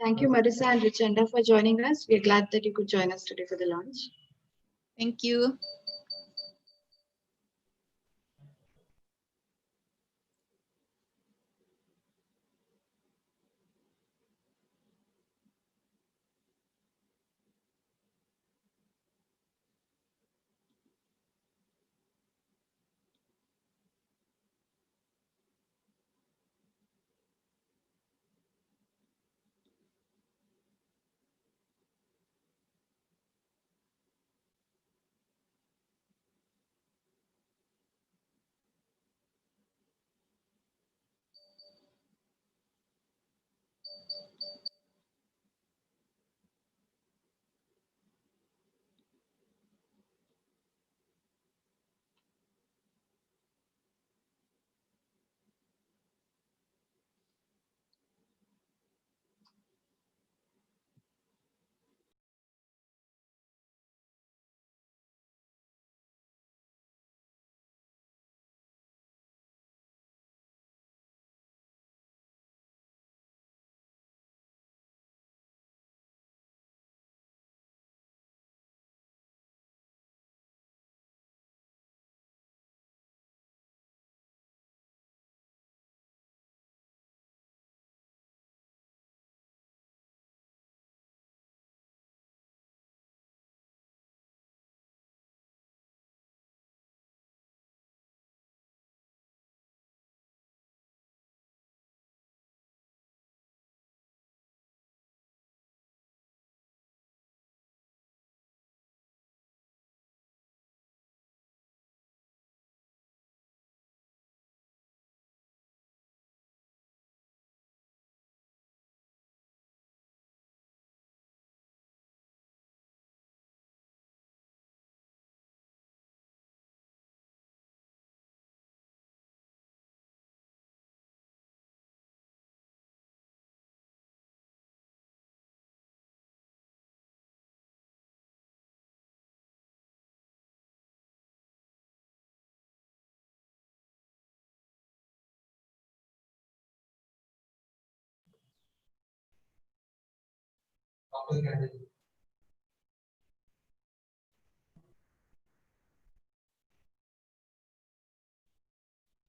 Thank you, Marissa and Richenda, for joining us. We are glad that you could join us today for the launch. Thank you.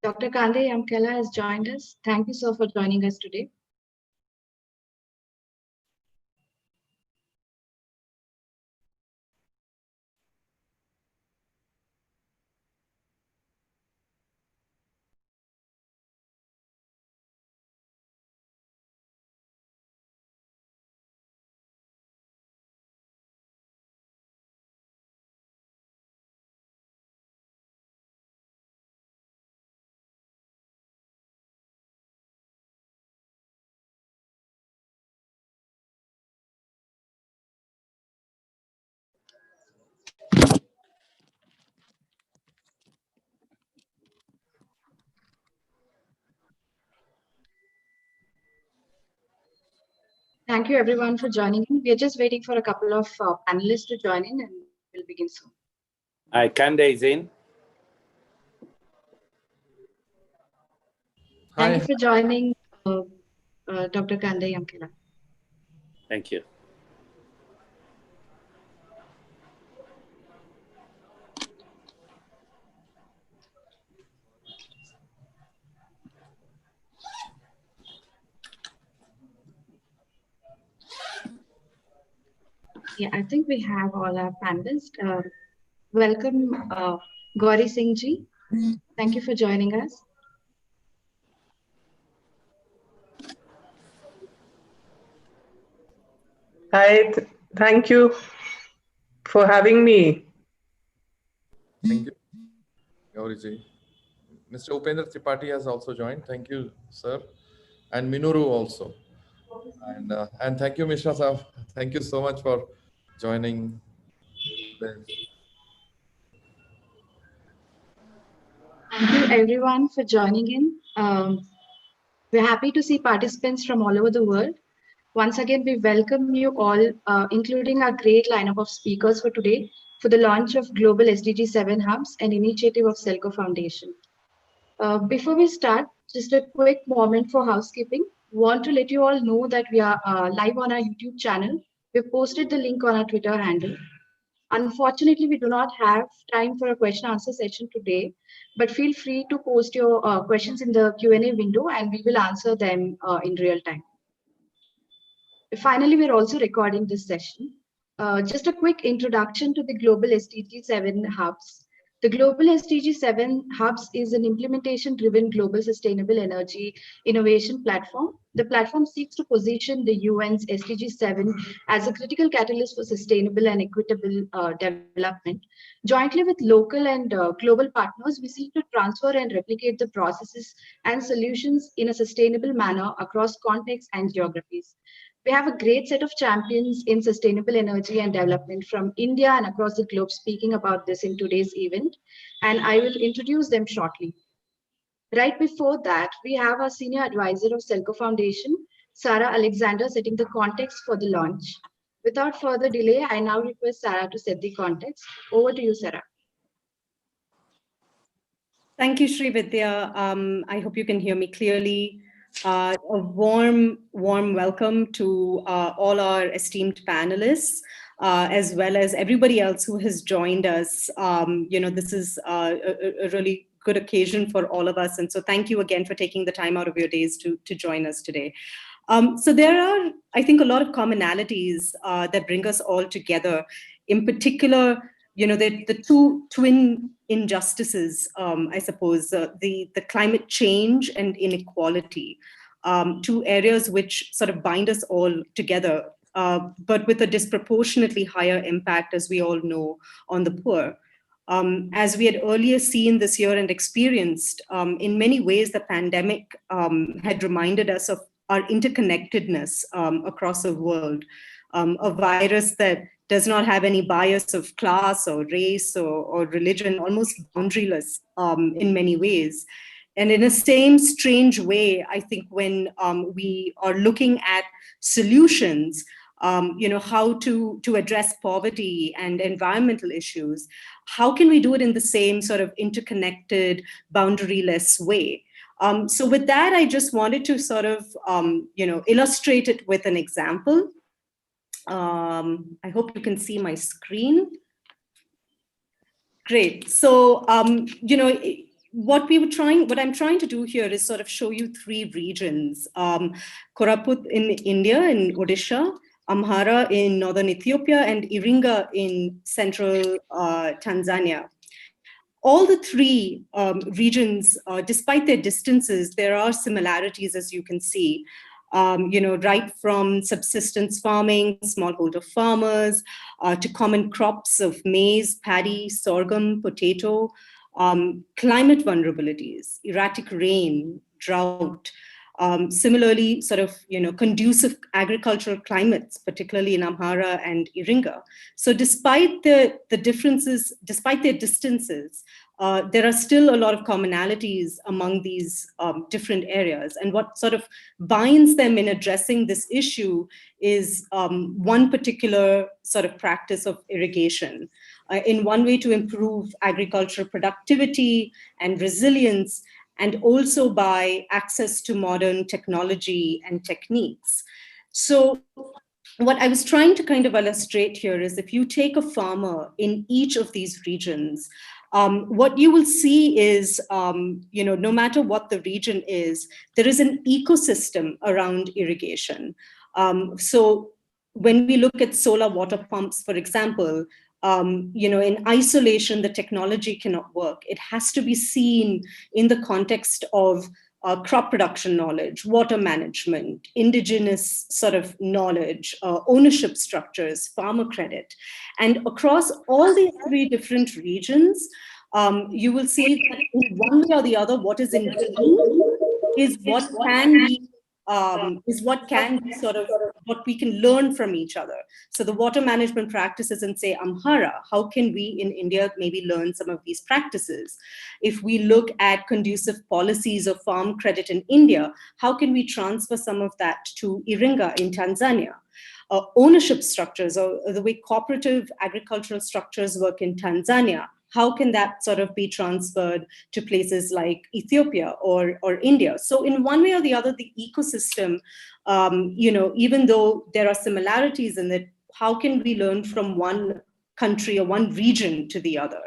Dr. Kande Yamkela has joined us. Thank you, sir, for joining us today. Thank you, everyone, for joining in. We are just waiting for a couple of panelists to join in, and we'll begin soon. Hi, Kande is in. Thank you for joining, Dr. Kande Yamkela. Thank you. Yeah, I think we have all our panelists. Welcome, Gauri Singh ji. Thank you for joining us. Hi, thank you for having me. Thank you, Gauriji. Mr. Upendra Tripathi has also joined. Thank you, sir. And Minuru also. And thank you, Mishra Saab. Thank you so much for joining. Thank you, everyone, for joining in. We're happy to see participants from all over the world. Once again, we welcome you all, including our great lineup of speakers for today, for the launch of Global SDG 7 Hubs, an initiative of Selco Foundation. Before we start, just a quick moment for housekeeping. want to let you all know that we are live on our YouTube channel. We've posted the link on our Twitter handle. Unfortunately, we do not have time for a question answer session today, but feel free to post your questions in the Q&A window and we will answer them in real time. Finally, we're also recording this session. Just a quick introduction to the Global SDG 7 Hubs. The Global SDG 7 Hubs is an implementation-driven global sustainable energy innovation platform. The platform seeks to position the UN's SDG 7 as a critical catalyst for sustainable and equitable development. Jointly with local and global partners, we seek to transfer and replicate the processes and solutions in a sustainable manner across contexts and geographies. We have a great set of champions in sustainable energy and development from India and across the globe speaking about this in today's event, and I will introduce them shortly. Right before that, we have our senior advisor of Selco Foundation, Sarah Alexander, setting the context for the launch. Without further delay, I now request Sarah to set the context. Over to you, Sarah. Thank you, Sri Vidya. I hope you can hear me clearly. A warm welcome to all our esteemed panelists, as well as everybody else who has joined us. This is a really good occasion for all of us. And so thank you again for taking the time out of your days to join us today. So there are, I think, a lot of commonalities that bring us all together. In particular, the two twin injustices, I suppose, the climate change and inequality, two areas which sort of bind us all together, but with a disproportionately higher impact, as we all know, on the poor. As we had earlier seen this year and experienced, in many ways, the pandemic had reminded us of our interconnectedness across the world, a virus that does not have any bias of class or race or religion, almost boundaryless in many ways. And in a same strange way, I think when we are looking at solutions, how to address poverty and environmental issues, how can we do it in the same sort of interconnected, boundaryless way? So with that, I just wanted to sort of, illustrate it with an example. I hope you can see my screen. Great. So, what I'm trying to do here is sort of show you three regions: Koraput in India, in Odisha, Amhara in northern Ethiopia, and Iringa in central Tanzania. All the three regions, despite their distances, there are similarities, as you can see. Right from subsistence farming, smallholder farmers, to common crops of maize, paddy, sorghum, potato, climate vulnerabilities, erratic rain, drought, similarly sort of, conducive agricultural climates, particularly in Amhara and Iringa. So despite the differences, despite their distances, there are still a lot of commonalities among these different areas. And what sort of binds them in addressing this issue is one particular sort of practice of irrigation. In one way to improve agricultural productivity and resilience, and also by access to modern technology and techniques. So what I was trying to kind of illustrate here is if you take a farmer in each of these regions, what you will see is, no matter what the region is, there is an ecosystem around irrigation. So when we look at solar water pumps, for example, in isolation, the technology cannot work. It has to be seen in the context of crop production knowledge, water management, indigenous sort of knowledge, ownership structures, farmer credit. And across all these three different regions, you will see that in one way or the other, what is in is what can be sort of what we can learn from each other. So the water management practices in, say, Amhara, how can we in India maybe learn some of these practices? If we look at conducive policies of farm credit in India, how can we transfer some of that to Iringa in Tanzania? Ownership structures, or the way cooperative agricultural structures work in Tanzania, how can that sort of be transferred to places like Ethiopia or India? So in one way or the other, the ecosystem, even though there are similarities in it, how can we learn from one country or one region to the other?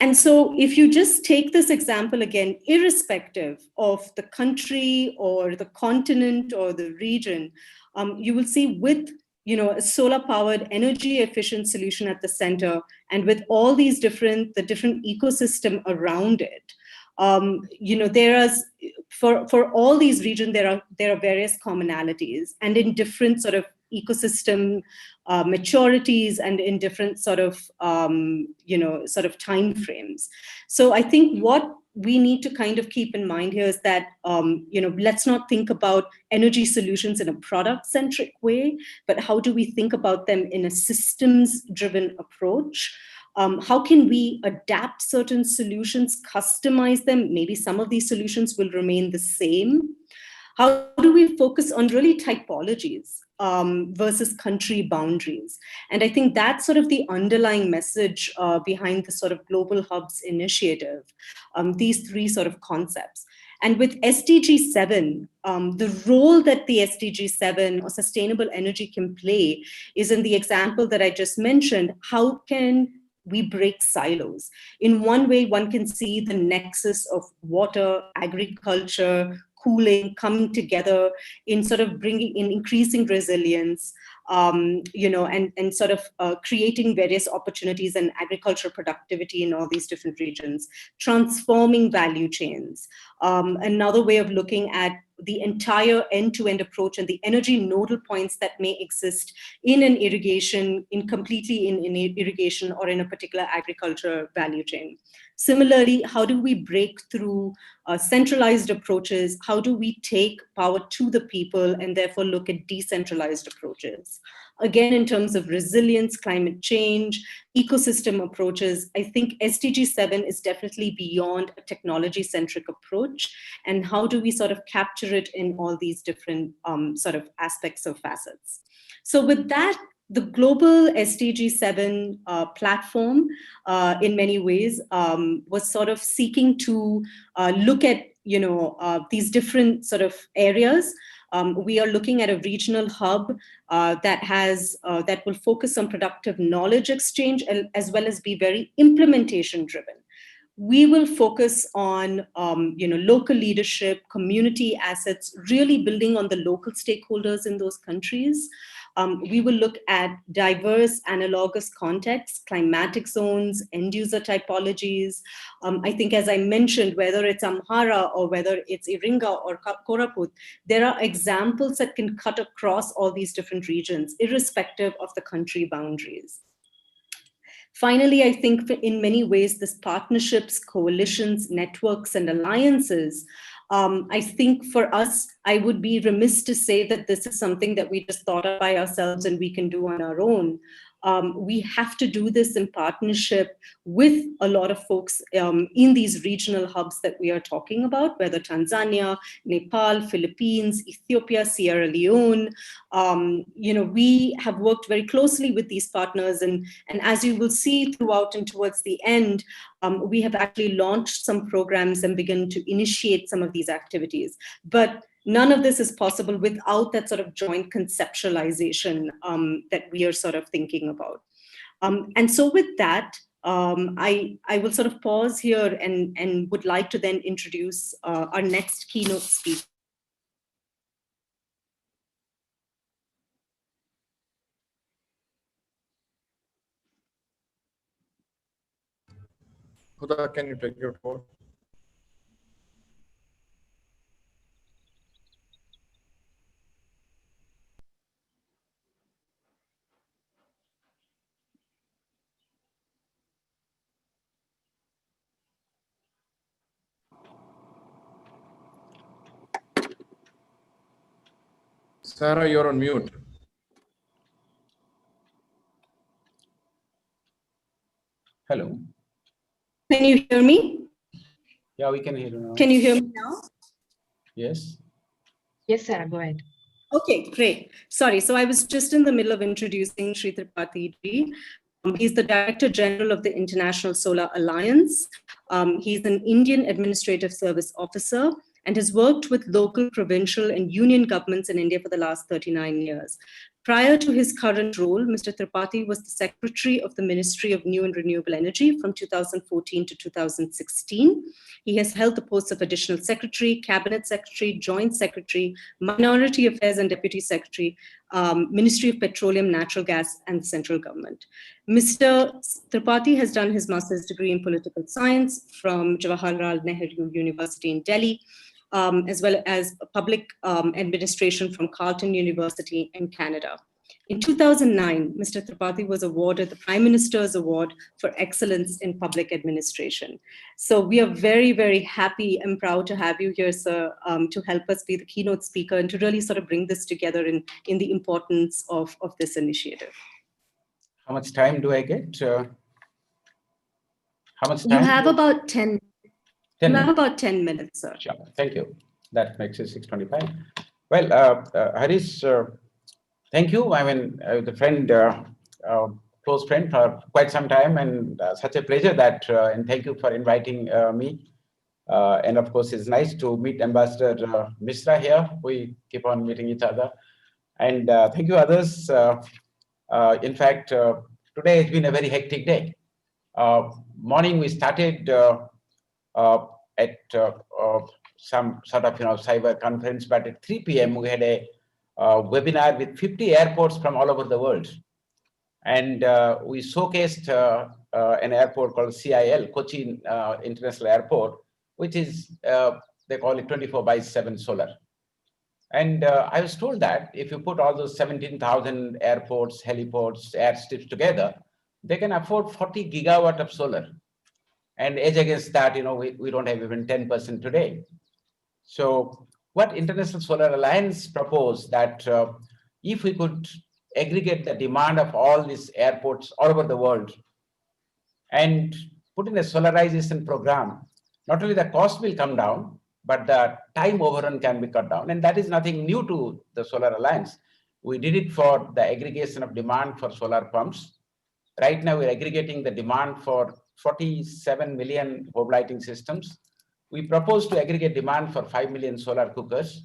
And so if you just take this example again, irrespective of the country or the continent or the region, you will see with a solar-powered, energy-efficient solution at the center, and with all these the different ecosystem around it, there is for all these regions there are various commonalities, and in different sort of ecosystem maturities and in different sort of time frames. So I think what we need to kind of keep in mind here is that let's not think about energy solutions in a product-centric way, but how do we think about them in a systems-driven approach? How can we adapt certain solutions, customize them? Maybe some of these solutions will remain the same. How do we focus on really typologies versus country boundaries? And I think that's sort of the underlying message behind the sort of Global Hubs initiative, these three sort of concepts. And with SDG 7, the role that the SDG 7 or sustainable energy can play is in the example that I just mentioned. How can we break silos? In one way, one can see the nexus of water, agriculture, cooling coming together in sort of bringing in increasing resilience, and sort of creating various opportunities and agricultural productivity in all these different regions, transforming value chains. Another way of looking at the entire end-to-end approach and the energy nodal points that may exist in an irrigation, completely in irrigation or in a particular agriculture value chain. Similarly, how do we break through centralized approaches? How do we take power to the people and therefore look at decentralized approaches? Again, in terms of resilience, climate change, ecosystem approaches, I think SDG 7 is definitely beyond a technology-centric approach. And how do we sort of capture it in all these different sort of aspects or facets? So with that, the global SDG 7 platform, in many ways, was sort of seeking to look at these different sort of areas. We are looking at a regional hub that will focus on productive knowledge exchange as well as be very implementation driven. We will focus on local leadership, community assets, really building on the local stakeholders in those countries. We will look at diverse analogous contexts, climatic zones, end user typologies. I think, as I mentioned, whether it's Amhara or whether it's Iringa or Koraput, there are examples that can cut across all these different regions, irrespective of the country boundaries. Finally, I think in many ways, this partnerships, coalitions, networks, and alliances, I think for us, I would be remiss to say that this is something that we just thought of by ourselves and we can do on our own. We have to do this in partnership with a lot of folks in these regional hubs that we are talking about, whether Tanzania, Nepal, Philippines, Ethiopia, Sierra Leone. We have worked very closely with these partners, and as you will see throughout and towards the end, we have actually launched some programs and begun to initiate some of these activities. But none of this is possible without that sort of joint conceptualization that we are sort of thinking about. And so with that, I will sort of pause here and would like to then introduce our next keynote speaker. Huda, can you take your forward? Sarah, you're on mute. Hello. Can you hear me? Yeah, we can hear you now. Can you hear me now? Yes. Yes, Sarah, go ahead. Okay, great. Sorry, so I was just in the middle of introducing Sri Tripathi ji. He's the Director General of the International Solar Alliance. He's an Indian Administrative Service Officer and has worked with local, provincial, and union governments in India for the last 39 years. Prior to his current role, Mr. Tripathi was the Secretary of the Ministry of New and Renewable Energy from 2014 to 2016. He has held the posts of Additional Secretary, Cabinet Secretary, Joint Secretary, Minority Affairs and Deputy Secretary, Ministry of Petroleum, Natural Gas, and Central Government. Mr. Tripathi has done his master's degree in political science from Jawaharlal Nehru University in Delhi, as well as public administration from Carleton University in Canada. In 2009, Mr. Tripathi was awarded the Prime Minister's Award for Excellence in Public Administration. So we are very, very happy and proud to have you here, sir, to help us be the keynote speaker and to really sort of bring this together in the importance of this initiative. How much time do I get? How much time? You have about 10 10 You have minutes. about 10 minutes, sir. Sure. Thank you. That makes it 6:25. Well, Harish, thank you. I mean, the friend, close friend for quite some time, and such a pleasure that, and thank you for inviting me. And of course, it's nice to meet Ambassador Mishra here. We keep on meeting each other. And thank you others. In fact, today has been a very hectic day. Morning we started at some sort of cyber conference, but at 3 p.m. we had a webinar with 50 airports from all over the world, and we showcased an airport called CIL, Cochin International Airport, which is they call it 24/7 solar. And I was told that if you put all those 17,000 airports, heliports, airstrips together, they can afford 40 gigawatt of solar. And as against that, we don't have even 10% today. So what International Solar Alliance proposed that if we could aggregate the demand of all these airports all over the world and put in a solarization program, not only the cost will come down, but the time overrun can be cut down. And that is nothing new to the Solar Alliance. We did it for the aggregation of demand for solar pumps. Right now, we're aggregating the demand for 47 million home lighting systems. We propose to aggregate demand for 5 million solar cookers.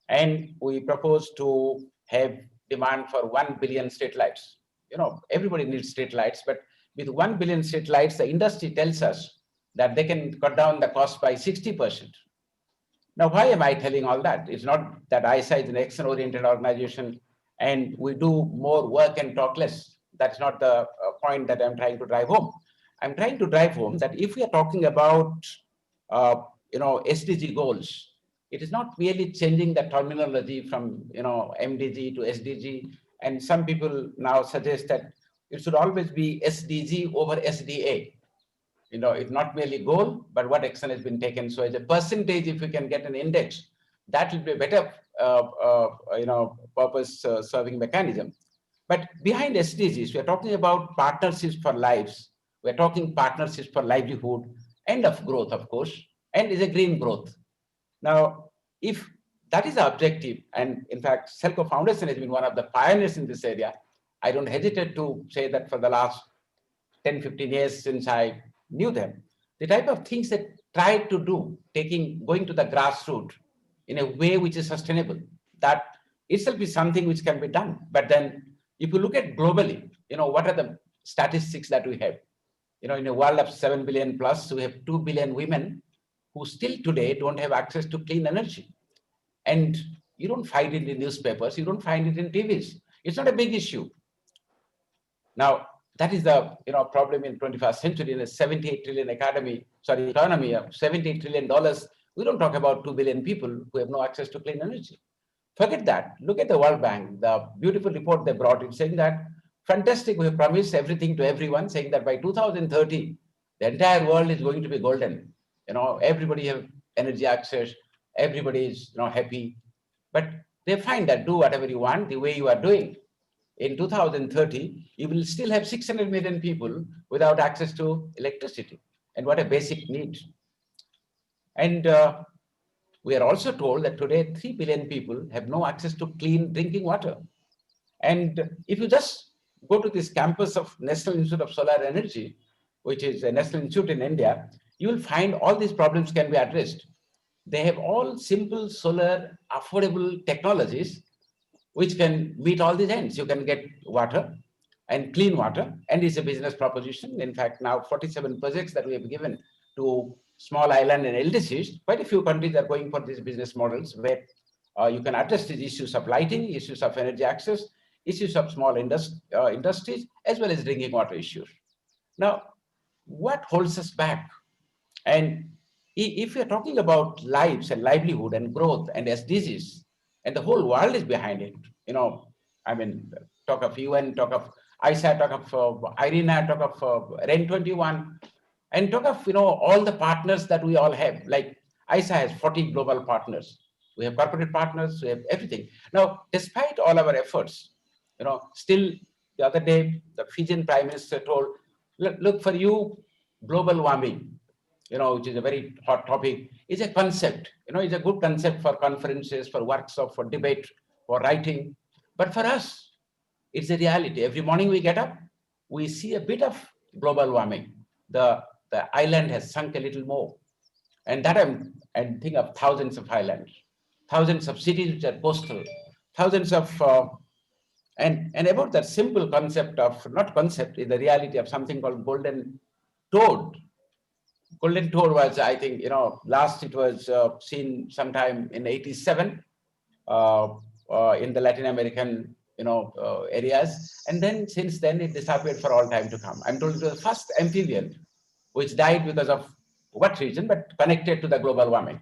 And we propose to have demand for 1 billion street lights. Everybody needs street lights, but with 1 billion street lights, the industry tells us that they can cut down the cost by 60%. Now, why am I telling all that? It's not that ISA is an action-oriented organization and we do more work and talk less. That's not the point that I'm trying to drive home. I'm trying to drive home that if we are talking about, SDG goals, it is not really changing the terminology from, MDG to SDG. And some people now suggest that it should always be SDG over SDA. It's not merely goal, but what action has been taken. So as a percentage, if we can get an index, that will be a better, purpose serving mechanism. But behind SDGs, we are talking about partnerships for lives. We're talking partnerships for livelihood and of growth, of course, and is a green growth. Now, if that is the objective, and in fact, Selco Foundation has been one of the pioneers in this area, I don't hesitate to say that for the last 10, 15 years since I knew them, the type of things that tried to do, going to the grassroots in a way which is sustainable, that itself is something which can be done. But then if you look at globally, what are the statistics that we have? In a world of 7 billion plus, we have 2 billion women who still today don't have access to clean energy. And you don't find it in newspapers, you don't find it in TVs. It's not a big issue. Now, that is the problem in 21st century in a 78 trillion economy of $78 trillion. We don't talk about 2 billion people who have no access to clean energy. Forget that. Look at the World Bank, the beautiful report they brought in saying that, fantastic, we have promised everything to everyone, saying that by 2030, the entire world is going to be golden. Everybody have energy access, everybody is happy. But they find that do whatever you want, the way you are doing. In 2030, you will still have 600 million people without access to electricity. And what a basic need. And we are also told that today 3 billion people have no access to clean drinking water. And if you just go to this campus of National Institute of Solar Energy, which is a national institute in India, you will find all these problems can be addressed. They have all simple solar affordable technologies which can meet all these ends. You can get water and clean water, and it's a business proposition. In fact, now 47 projects that we have given to small island and LDCs, quite a few countries are going for these business models where you can address these issues of lighting, issues of energy access, issues of small industries, as well as drinking water issues. Now, what holds us back? And if you're talking about lives and livelihood and growth and SDGs, and the whole world is behind it, I mean, talk of UN, talk of ISA, talk of IRENA, talk of REN 21, and talk of, all the partners that we all have. Like ISA has 40 global partners. We have corporate partners, we have everything. Now, despite all our efforts, still the other day, the Fijian Prime Minister told, look, for you, global warming, which is a very hot topic, is a concept. It's a good concept for conferences, for workshops, for debate, for writing. But for us, it's a reality. Every morning we get up, we see a bit of global warming. The island has sunk a little more. And that and think of thousands of islands, thousands of cities which are coastal, thousands of, and about that simple concept of, not concept, is the reality of something called golden toad. Golden toad was, I think, last it was seen sometime in 87 in the Latin American, areas. And then since then it disappeared for all time to come. I'm told it was the first amphibian which died because of what reason, but connected to the global warming.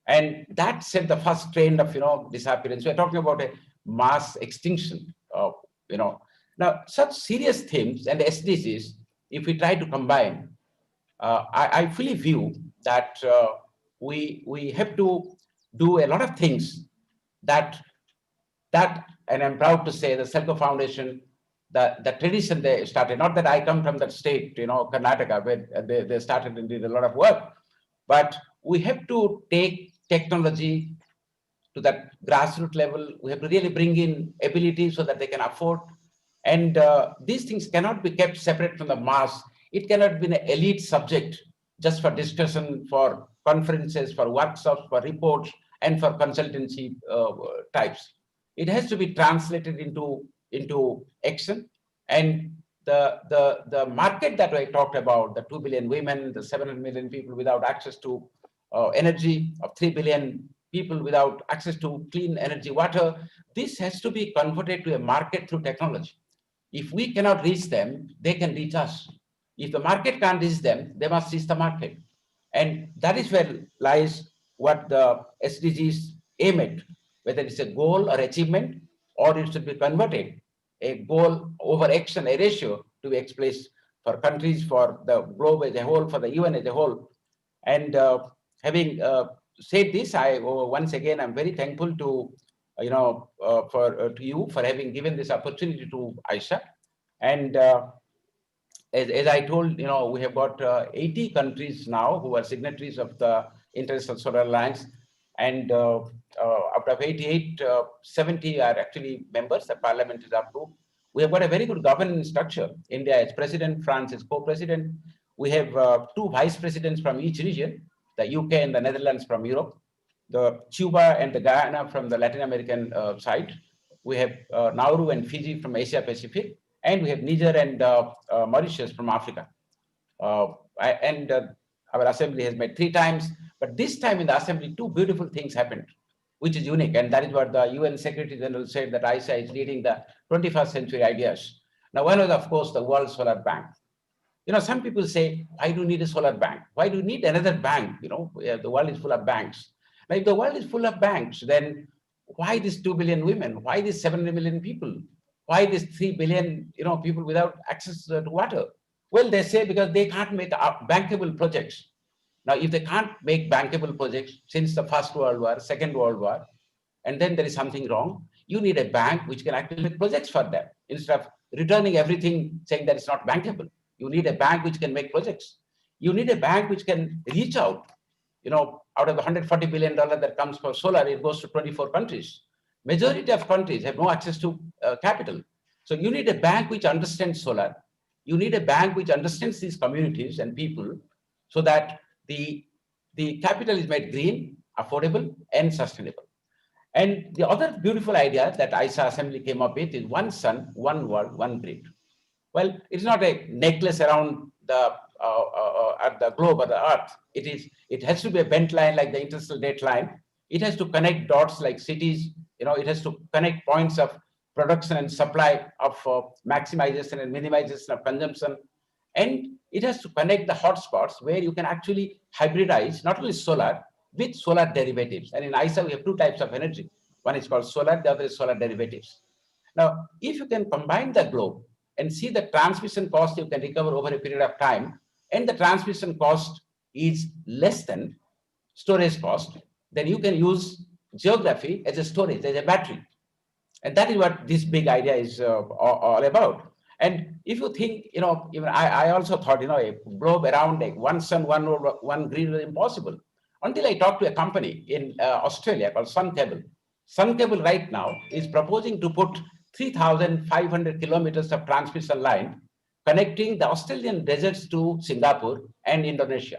And that set the first trend of, disappearance. We're talking about a mass extinction of, Now, such serious themes and SDGs, if we try to combine, I fully view that we have to do a lot of things that, and I'm proud to say the Selco Foundation, the tradition they started, not that I come from that state, Karnataka, where they started and did a lot of work, but we have to take technology to that grassroots level. We have to really bring in ability so that they can afford. And these things cannot be kept separate from the mass. It cannot be an elite subject just for discussion, for conferences, for workshops, for reports, and for consultancy types. It has to be translated into action. And the market that I talked about, the 2 billion women, the 700 million people without access to energy, of 3 billion people without access to clean energy, water, this has to be converted to a market through technology. If we cannot reach them, they can reach us. If the market can't reach them, they must reach the market. And that is where lies what the SDGs aim at, whether it's a goal or achievement, or it should be converted, a goal over action, a ratio to be expressed for countries, for the globe as a whole, for the UN as a whole. And having said this, once again, I'm very thankful to to you for having given this opportunity to Aisha. And as I told, we have got 80 countries now who are signatories of the International Solar Alliance, and out of 88, 70 are actually members. The parliament is approved. We have got a very good governance structure. India is president, France is co-president. We have 2 vice presidents from each region, the UK and the Netherlands from Europe, the Cuba and the Guyana from the Latin American side. We have Nauru and Fiji from Asia Pacific, and we have Niger and Mauritius from Africa. Our assembly has met 3 times, but this time in the assembly, 2 beautiful things happened, which is unique. And that is what the UN Secretary General said, that ISA is leading the 21st century ideas. Now, one was, of course, the World Solar Bank. Some people say, why do you need a solar bank? Why do you need another bank? The world is full of banks. Now, if the world is full of banks, then why these 2 billion women? Why these 700 million people? Why these 3 billion people without access to water? Well, they say because they can't make bankable projects. Now, if they can't make bankable projects since the First World War, Second World War, and then there is something wrong, you need a bank which can actually make projects for them instead of returning everything saying that it's not bankable. You need a bank which can make projects. You need a bank which can reach out. Out of the $140 billion that comes for solar, it goes to 24 countries. Majority of countries have no access to capital. So you need a bank which understands solar. You need a bank which understands these communities and people so that the capital is made green, affordable, and sustainable. And the other beautiful idea that ISA Assembly came up with is one sun, one world, one grid. Well, it's not a necklace around the at the globe or the earth. It has to be a bent line like the international date line. It has to connect dots like cities. It has to connect points of production and supply of maximization and minimization of consumption. And it has to connect the hotspots where you can actually hybridize not only solar with solar derivatives. And in ISA, we have two types of energy. One is called solar, the other is solar derivatives. Now, if you can combine the globe and see the transmission cost you can recover over a period of time, and the transmission cost is less than storage cost, then you can use geography as a storage, as a battery. And that is what this big idea is all about. And if you think, even I also thought, a globe around like one sun, one grid was impossible. Until I talked to a company in Australia called Sun Cable. Sun Cable right now is proposing to put 3,500 kilometers of transmission line connecting the Australian deserts to Singapore and Indonesia.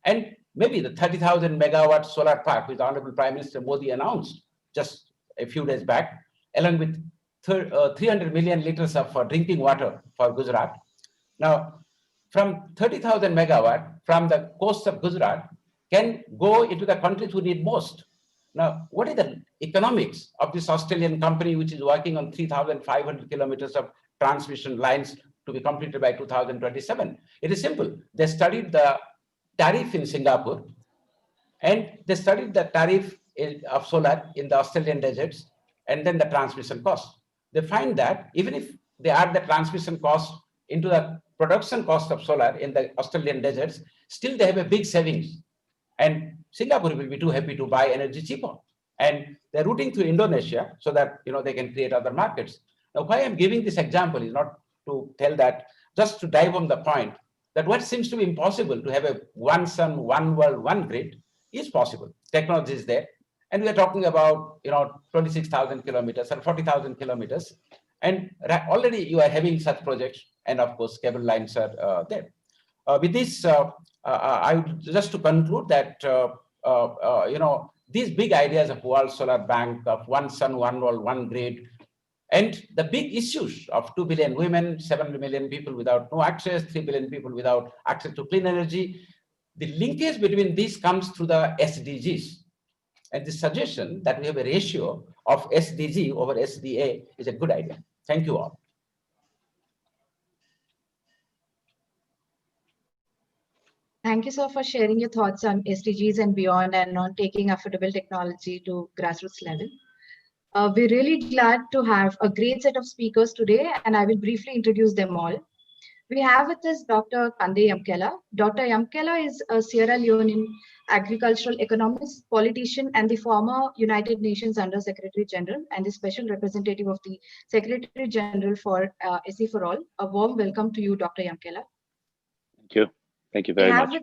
And maybe the 30,000 megawatt solar park, which Honorable Prime Minister Modi announced just a few days back, along with 300 million liters of drinking water for Gujarat. Now, from 30,000 megawatt from the coast of Gujarat can go into the countries who need most. Now, what is the economics of this Australian company which is working on 3,500 kilometers of transmission lines to be completed by 2027? It is simple. They studied the tariff in Singapore and they studied the tariff of solar in the Australian deserts and then the transmission cost. They find that even if they add the transmission cost into the production cost of solar in the Australian deserts, still they have a big savings. And Singapore will be too happy to buy energy cheaper. And they're routing through Indonesia so that they can create other markets. Now, why I'm giving this example is not to tell that, just to dive on the point that what seems to be impossible to have a one sun, one world, one grid is possible. Technology is there. And we are talking about 26,000 kilometers or 40,000 kilometers. And already you are having such projects. And of course, cable lines are there. With this, I would just to conclude that these big ideas of World Solar Bank, of one sun, one world, one grid, and the big issues of 2 billion women, 7 million people without no access, 3 billion people without access to clean energy, the linkage between these comes through the SDGs. And the suggestion that we have a ratio of SDG over SDA is a good idea. Thank you all. Thank you, sir, for sharing your thoughts on SDGs and beyond and on taking affordable technology to grassroots level. We're really glad to have a great set of speakers today, and I will briefly introduce them all. We have with us Dr. Kande Yamkela. Dr. Yamkela is a Sierra Leonean agricultural economist, politician, and the former United Nations Under Secretary General and the special representative of the Secretary General for SE for All. A warm welcome to you, Dr. Yamkela. Thank you. Thank you very much.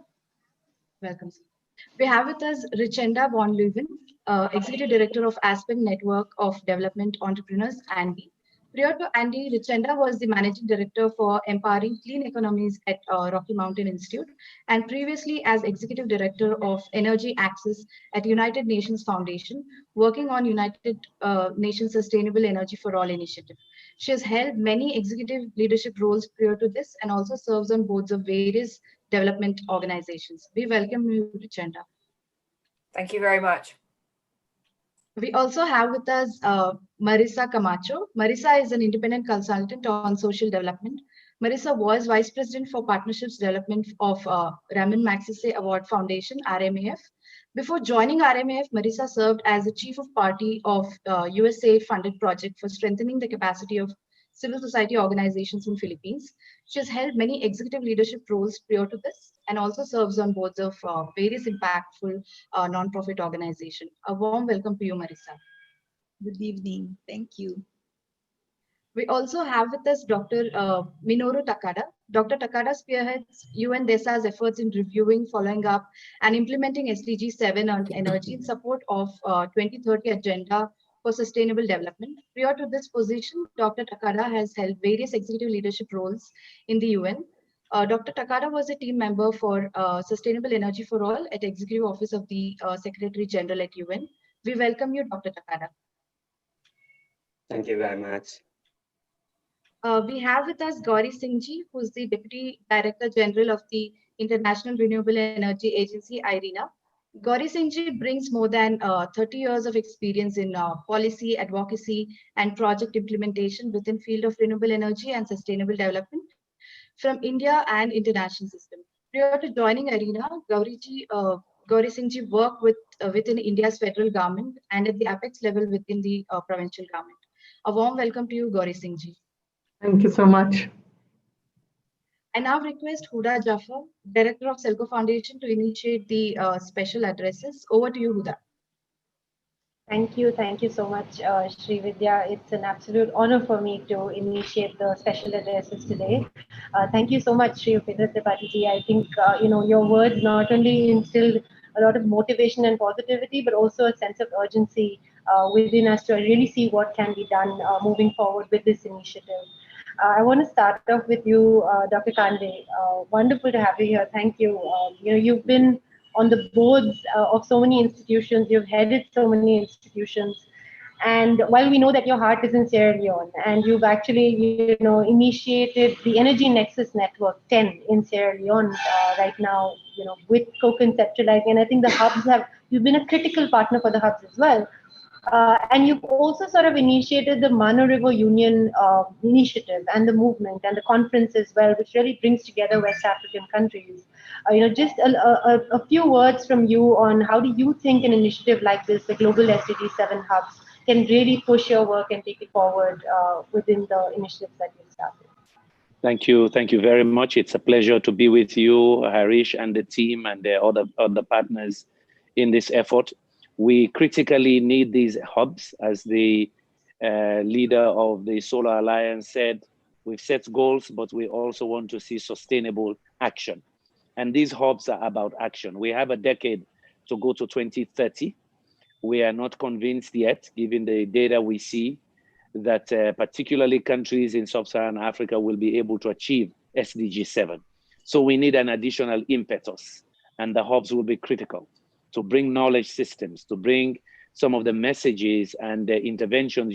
Welcome. We have with us Richenda von Leuven, Executive Director of Aspen Network of Development Entrepreneurs, ANDI. Prior to ANDI, Richenda was the Managing Director for Empowering Clean Economies at Rocky Mountain Institute, and previously as Executive Director of Energy Access at United Nations Foundation, working on United Nations Sustainable Energy for All initiative. She has held many executive leadership roles prior to this and also serves on boards of various development organizations. We welcome you, Richenda. Thank you very much. We also have with us Marisa Camacho. Marisa is an independent consultant on social development. Marisa was Vice President for Partnerships Development of Ramon Magsaysay Award Foundation, RMAF. Before joining RMAF, Marisa served as the Chief of Party of USA-funded project for strengthening the capacity of civil society organizations in Philippines. She has held many executive leadership roles prior to this and also serves on boards of various impactful non-profit organizations. A warm welcome to you, Marisa. Good evening. Thank you. We also have with us Dr. Minoru Takada. Dr. Takada spearheads UNDESA's efforts in reviewing, following up, and implementing SDG 7 on energy in support of 2030 Agenda for Sustainable Development. Prior to this position, Dr. Takada has held various executive leadership roles in the UN. Dr. Takada was a team member for Sustainable Energy for All at Executive Office of the Secretary General at UN. We welcome you, Dr. Takada. Thank you very much. We have with us Gauri Singh Ji, who is the Deputy Director General of the International Renewable Energy Agency, IRENA. Gauri Singh Ji brings more than 30 years of experience in policy, advocacy, and project implementation within field of renewable energy and sustainable development from India and international system. Prior to joining IRENA, Gauri Singh Ji worked within India's federal government and at the apex level within the provincial government. A warm welcome to you, Gauri Singh Ji. Thank you so much. I now request Huda Jaffer, Director of Selco Foundation, to initiate the special addresses. Over to you, Huda. Thank you so much, Sri Vidya. It's an absolute honor for me to initiate the special addresses today. Thank you so much, Sri Upendra Tripathi ji. I think your words not only instilled a lot of motivation and positivity, but also a sense of urgency within us to really see what can be done moving forward with this initiative. I want to start off with you, Dr. Kande. Wonderful to have you here. Thank you. You've been on the boards of so many institutions, you've headed so many institutions. And while we know that your heart is in Sierra Leone, and you've actually, initiated the Energy Nexus Network 10 in Sierra Leone right now, with co-conceptualizing. And I think the hubs you've been a critical partner for the hubs as well. And you've also sort of initiated the Mano River Union initiative and the movement and the conference as well, which really brings together West African countries. Just a few words from you on how do you think an initiative like this, the Global SDG 7 Hubs, can really push your work and take it forward within the initiatives that you've started. Thank you very much. It's a pleasure to be with you, Harish, and the team and the other partners in this effort. We critically need these hubs. As the leader of the Solar Alliance said, we've set goals, but we also want to see sustainable action. And these hubs are about action. We have a decade to go to 2030. We are not convinced yet, given the data we see, that particularly countries in sub-Saharan Africa will be able to achieve SDG 7. So we need an additional impetus, and the hubs will be critical to bring knowledge systems, to bring some of the messages and the interventions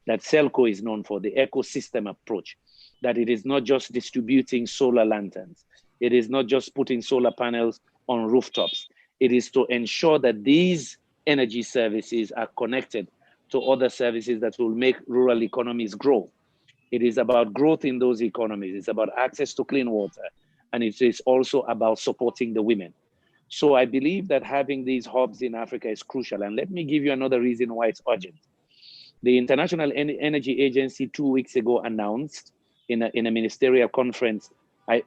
that Selco is known for, the ecosystem approach, that it is not just distributing solar lanterns. It is not just putting solar panels on rooftops. It is to ensure that these energy services are connected to other services that will make rural economies grow. It is about growth in those economies. It's about access to clean water. And it is also about supporting the women. So I believe that having these hubs in Africa is crucial. And let me give you another reason why it's urgent. The International Energy Agency 2 weeks ago announced in a ministerial conference,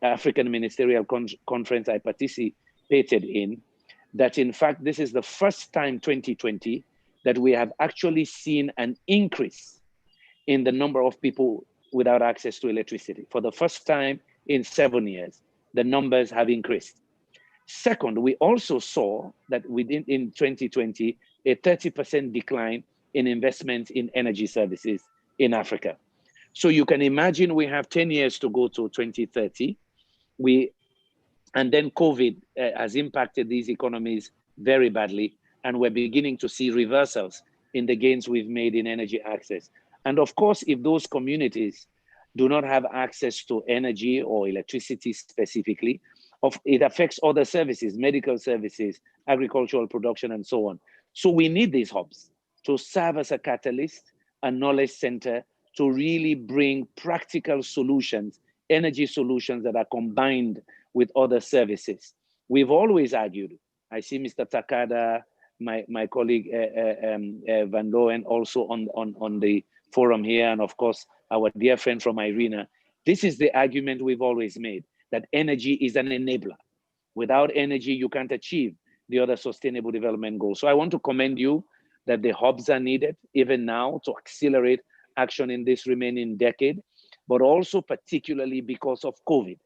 African ministerial conference I participated in, that in fact, this is the first time 2020 that we have actually seen an increase in the number of people without access to electricity. For the first time in 7 years, the numbers have increased. Second, we also saw that in 2020, a 30% decline in investment in energy services in Africa. So you can imagine we have 10 years to go to 2030. And then COVID has impacted these economies very badly. And we're beginning to see reversals in the gains we've made in energy access. And of course, if those communities do not have access to energy or electricity specifically, it affects other services, medical services, agricultural production, and so on. So we need these hubs to serve as a catalyst, a knowledge center, to really bring practical solutions, energy solutions that are combined with other services. We've always argued, I see Mr. Takada, my colleague Van Loen also on the forum here, and of course, our dear friend from IRENA. This is the argument we've always made, that energy is an enabler. Without energy, you can't achieve the other sustainable development goals. So I want to commend you that the hubs are needed even now to accelerate action in this remaining decade, but also particularly because of COVID.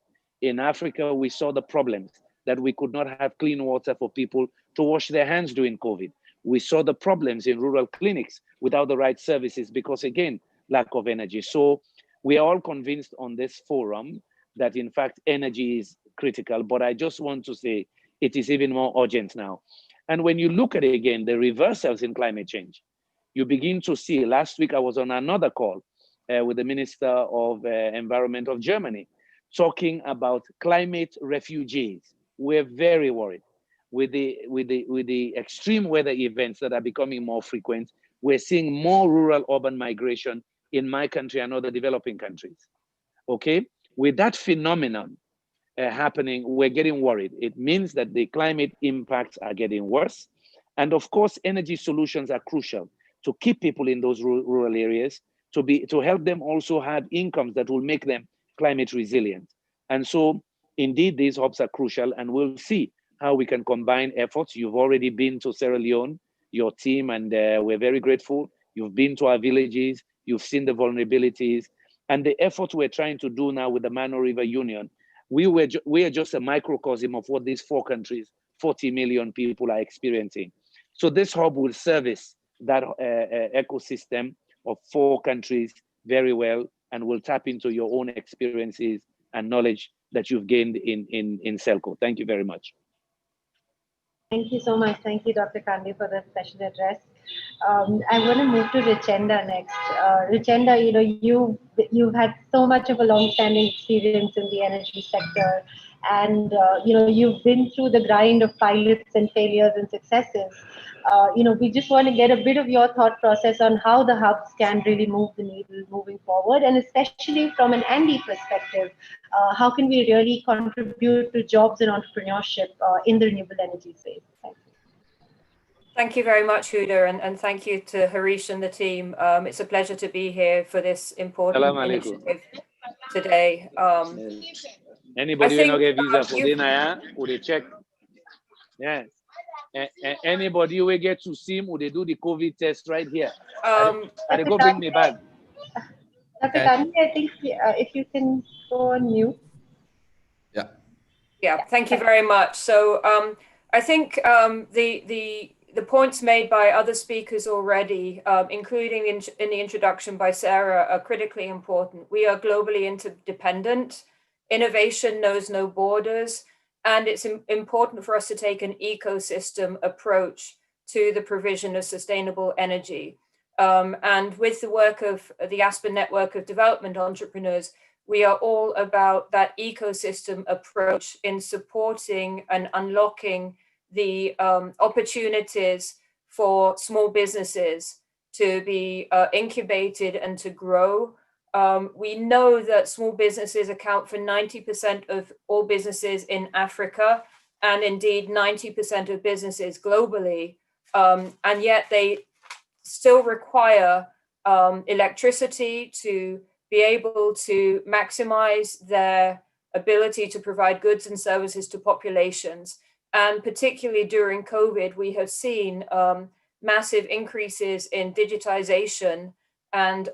In Africa, we saw the problems that we could not have clean water for people to wash their hands during COVID. We saw the problems in rural clinics without the right services because, again, lack of energy. So we are all convinced on this forum that, in fact, energy is critical. But I just want to say it is even more urgent now. And when you look at it again, the reversals in climate change, you begin to see. Last week, I was on another call with the Minister of Environment of Germany, talking about climate refugees. We're very worried with the extreme weather events that are becoming more frequent. We're seeing more rural urban migration in my country and other developing countries. Okay, with that phenomenon happening, we're getting worried. It means that the climate impacts are getting worse. And of course, energy solutions are crucial to keep people in those rural areas, to help them also have incomes that will make them climate resilient. And so indeed, these hubs are crucial, and we'll see how we can combine efforts. You've already been to Sierra Leone, your team, and we're very grateful. You've been to our villages, you've seen the vulnerabilities, and the efforts we're trying to do now with the Mano River Union. We are just a microcosm of what these 4 countries, 40 million people are experiencing. So this hub will service that ecosystem of 4 countries very well, and will tap into your own experiences and knowledge that you've gained in Selco. Thank you very much. Thank you so much. Thank you, Dr. Kandi, for the special address. I want to move to Richenda next. Richenda, you've had so much of a long-standing experience in the energy sector, and you've been through the grind of pilots and failures and successes. We just want to get a bit of your thought process on how the hubs can really move the needle moving forward, and especially from an Andy perspective, how can we really contribute to jobs and entrepreneurship in the renewable energy space? Thank you. Thank you very much, Huda, and thank you to Harish and the team. It's a pleasure to be here for this important initiative today. Anybody who don't get visa for dinner, would they check? Yes. Anybody who get to SIM, would they do the COVID test right here? And they go bring me back. Dr. Kandi, I think if you can go on mute. Yeah, thank you very much. So I think the points made by other speakers already, including in the introduction by Sarah, are critically important. We are globally interdependent. Innovation knows no borders, and it's important for us to take an ecosystem approach to the provision of sustainable energy. And with the work of the Aspen Network of Development Entrepreneurs, we are all about that ecosystem approach in supporting and unlocking the opportunities for small businesses to be incubated and to grow. We know that small businesses account for 90% of all businesses in Africa, and indeed 90% of businesses globally, and yet they still require electricity to be able to maximize their ability to provide goods and services to populations. And particularly during COVID, we have seen massive increases in digitization and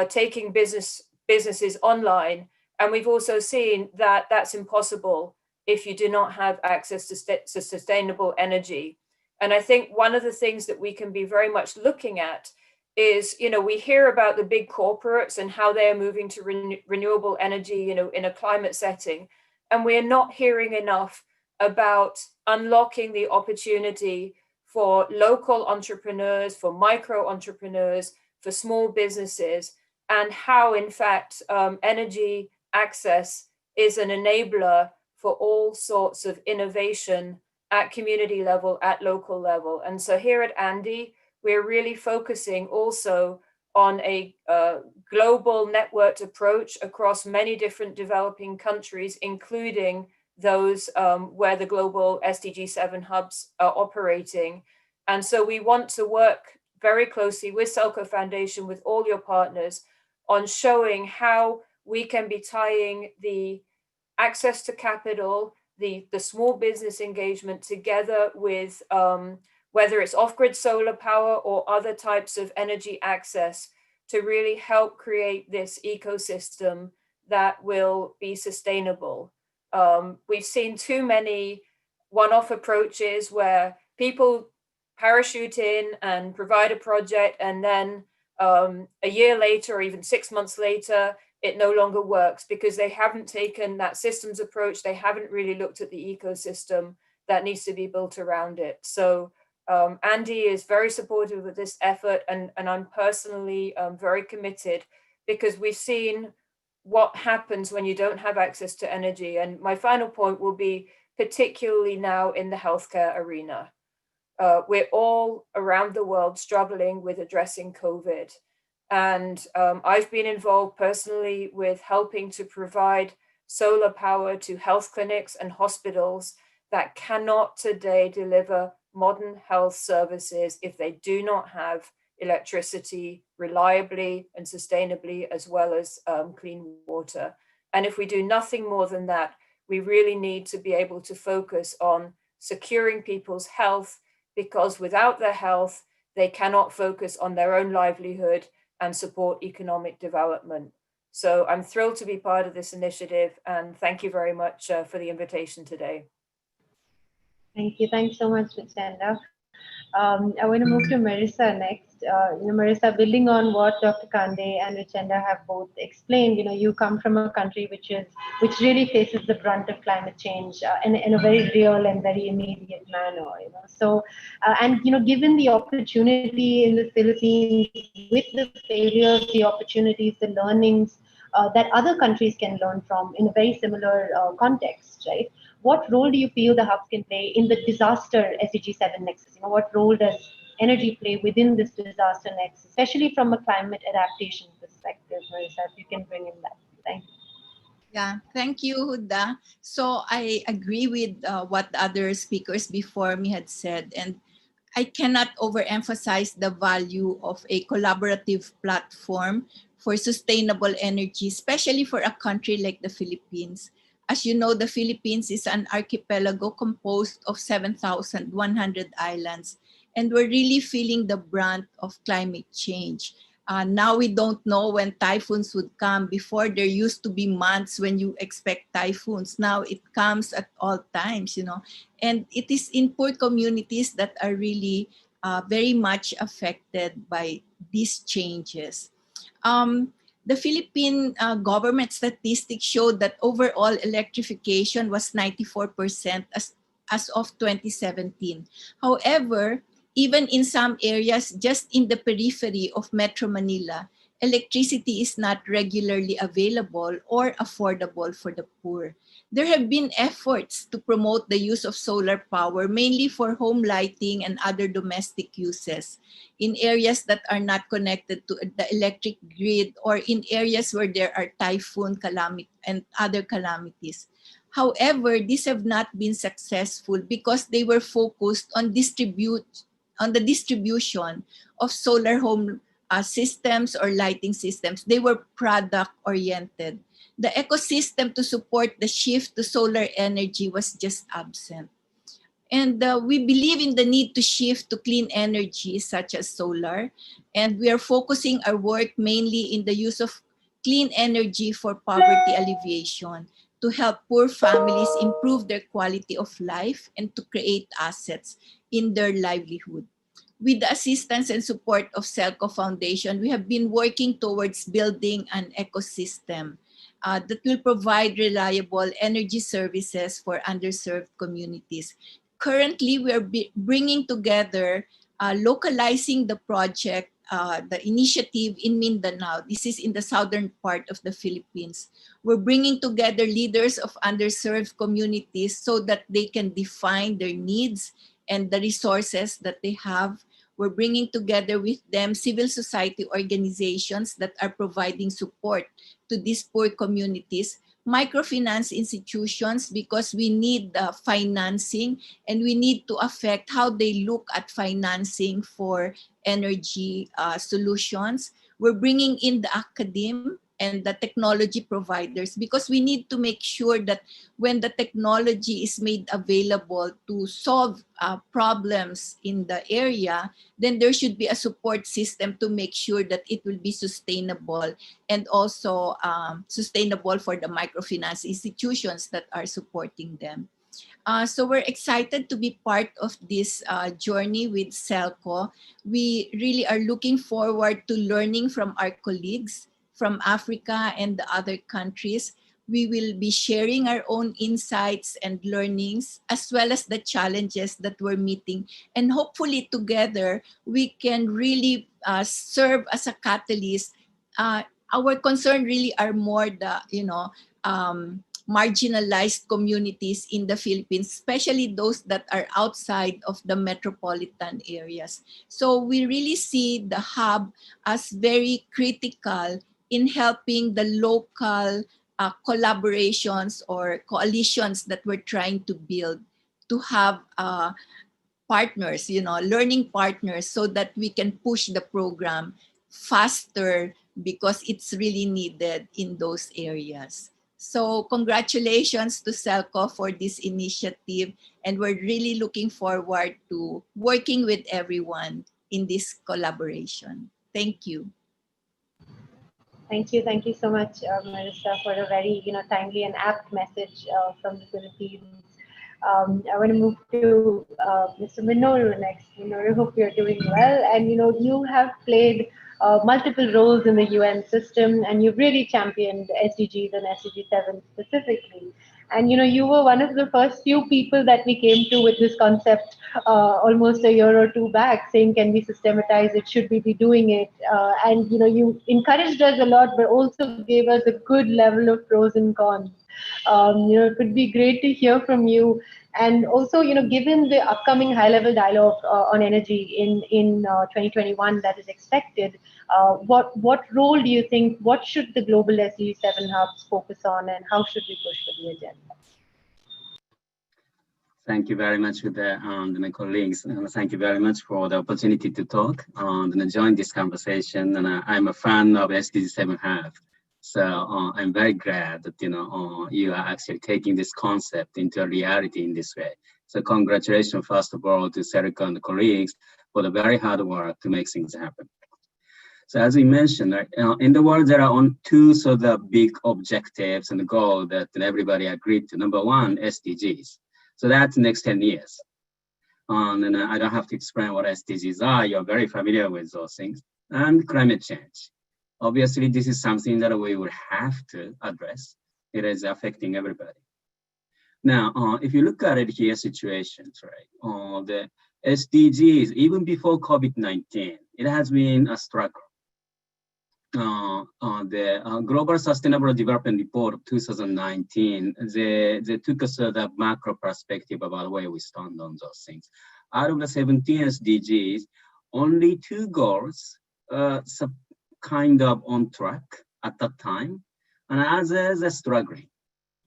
taking businesses online. And we've also seen that that's impossible if you do not have access to sustainable energy. And I think one of the things that we can be very much looking at is, we hear about the big corporates and how they're moving to renewable energy, in a climate setting. And we're not hearing enough about unlocking the opportunity for local entrepreneurs, for micro entrepreneurs, for small businesses, and how, in fact, energy access is an enabler for all sorts of innovation at community level, at local level. And so here at Andy, we're really focusing also on a global networked approach across many different developing countries, including those where the global SDG 7 hubs are operating. And so we want to work very closely with Selco Foundation, with all your partners, on showing how we can be tying the access to capital, the small business engagement together with whether it's off-grid solar power or other types of energy access to really help create this ecosystem that will be sustainable. We've seen too many one-off approaches where people parachute in and provide a project, and then a year later or even 6 months later, it no longer works because they haven't taken that systems approach. They haven't really looked at the ecosystem that needs to be built around it. So Andy is very supportive of this effort, and I'm personally very committed because we've seen what happens when you don't have access to energy. And my final point will be particularly now in the healthcare arena. We're all around the world struggling with addressing COVID. And I've been involved personally with helping to provide solar power to health clinics and hospitals that cannot today deliver modern health services if they do not have electricity reliably and sustainably, as well as clean water. And if we do nothing more than that, we really need to be able to focus on securing people's health, because without their health, they cannot focus on their own livelihood and support economic development. So I'm thrilled to be part of this initiative, and thank you very much for the invitation today. Thank you. Thanks so much, Richenda. I want to move to Marissa next. Marissa, building on what Dr. Kande and Richenda have both explained, you come from a country which really faces the brunt of climate change in a very real and very immediate manner. So, and given the opportunity in the Philippines, with the failures, the opportunities, the learnings that other countries can learn from in a very similar context, right? What role do you feel the hubs can play in the disaster SDG 7 nexus? What role does energy play within this disaster nexus, especially from a climate adaptation perspective, Marissa, if you can bring in that. Thank you. Yeah, thank you, Huda. So I agree with what the other speakers before me had said, and I cannot overemphasize the value of a collaborative platform for sustainable energy, especially for a country like the Philippines. As you know, the Philippines is an archipelago composed of 7,100 islands, and we're really feeling the brunt of climate change. Now we don't know when typhoons would come. Before, there used to be months when you expect typhoons. Now it comes at all times, and it is in poor communities that are really very much affected by these changes. The Philippine government statistics showed that overall electrification was 94% as of 2017. However, even in some areas just in the periphery of Metro Manila, electricity is not regularly available or affordable for the poor. There have been efforts to promote the use of solar power, mainly for home lighting and other domestic uses, in areas that are not connected to the electric grid or in areas where there are typhoon calamity and other calamities. However, these have not been successful because they were focused on the distribution of solar home systems or lighting systems. They were product oriented. The ecosystem to support the shift to solar energy was just absent. And we believe in the need to shift to clean energy such as solar. And we are focusing our work mainly in the use of clean energy for poverty alleviation, to help poor families improve their quality of life and to create assets in their livelihood. With the assistance and support of Celco Foundation, we have been working towards building an ecosystem that will provide reliable energy services for underserved communities. Currently, we are bringing together, localizing the project, the initiative in Mindanao. This is in the southern part of the Philippines. We're bringing together leaders of underserved communities so that they can define their needs and the resources that they have. We're bringing together with them civil society organizations that are providing support to these poor communities, microfinance institutions, because we need financing and we need to affect how they look at financing for energy solutions. We're bringing in the academe and the technology providers because we need to make sure that when the technology is made available to solve problems in the area, then there should be a support system to make sure that it will be sustainable and also sustainable for the microfinance institutions that are supporting them. So we're excited to be part of this journey with CELCO. We really are looking forward to learning from our colleagues from Africa and the other countries. We will be sharing our own insights and learnings, as well as the challenges that we're meeting. And hopefully together, we can really serve as a catalyst. Our concern really are more the, marginalized communities in the Philippines, especially those that are outside of the metropolitan areas. So we really see the hub as very critical in helping the local collaborations or coalitions that we're trying to build to have partners, learning partners, so that we can push the program faster because it's really needed in those areas. So congratulations to CELCO for this initiative, and we're really looking forward to working with everyone in this collaboration. Thank you. Thank you so much, Marissa, for a very timely and apt message from the Philippines. I want to move to Mr. Minoru next. Minoru, hope you're doing well. And you have played multiple roles in the UN system, and you've really championed SDGs and SDG 7 specifically. And you were one of the first few people that we came to with this concept almost a year or two back, saying, can we systematize it? Should we be doing it? And you encouraged us a lot, but also gave us a good level of pros and cons. It would be great to hear from you. And also, given the upcoming high-level dialogue on energy in 2021 that is expected, what role do you think, what should the global SDG 7 hubs focus on, and how should we push for the agenda? Thank you very much to my colleagues. Thank you very much for the opportunity to talk and join this conversation. And I'm a fan of SDG 7 Hub. So I'm very glad that you are actually taking this concept into a reality in this way. So congratulations, first of all, to CELCO and the colleagues for the very hard work to make things happen. So as we mentioned, in the world, there are two sort of big objectives and goals that everybody agreed to. Number one, SDGs. So that's the next 10 years. And I don't have to explain what SDGs are. You're very familiar with those things. And climate change. Obviously, this is something that we will have to address. It is affecting everybody. Now, if you look at it here, situations, right? The SDGs, even before COVID-19, it has been a struggle. The Global Sustainable Development Report of 2019, they took us to the macro perspective about where we stand on those things. Out of the 17 SDGs, only 2 goals kind of on track at that time, and others are struggling.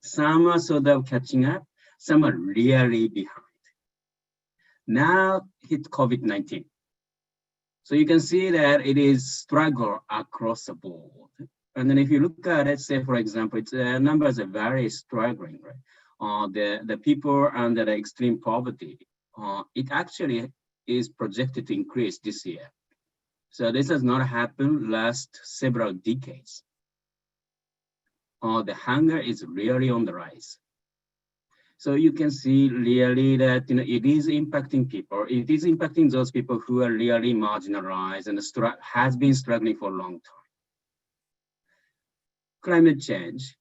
Some are sort of catching up, some are really behind. Now hit COVID-19. So you can see that it is struggle across the board. And then if you look at it, say for example, it's numbers are very struggling, right? The people under the extreme poverty, it actually is projected to increase this year. So this has not happened last several decades. The hunger is really on the rise. So you can see really that it is impacting people. It is impacting those people who are really marginalized and has been struggling for a long time. Climate change.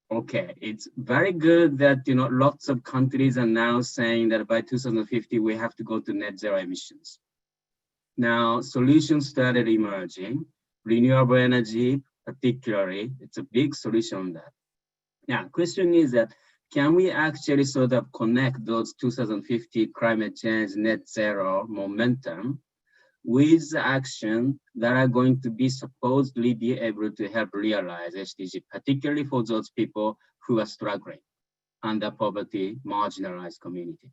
Okay, it's very good that lots of countries are now saying that by 2050 we have to go to net zero emissions. Now solutions started emerging. Renewable energy, particularly, it's a big solution on that. Now, question is that can we actually sort of connect those 2050 climate change net zero momentum with the action that are going to be supposedly be able to help realize SDG, particularly for those people who are struggling under poverty, marginalized community?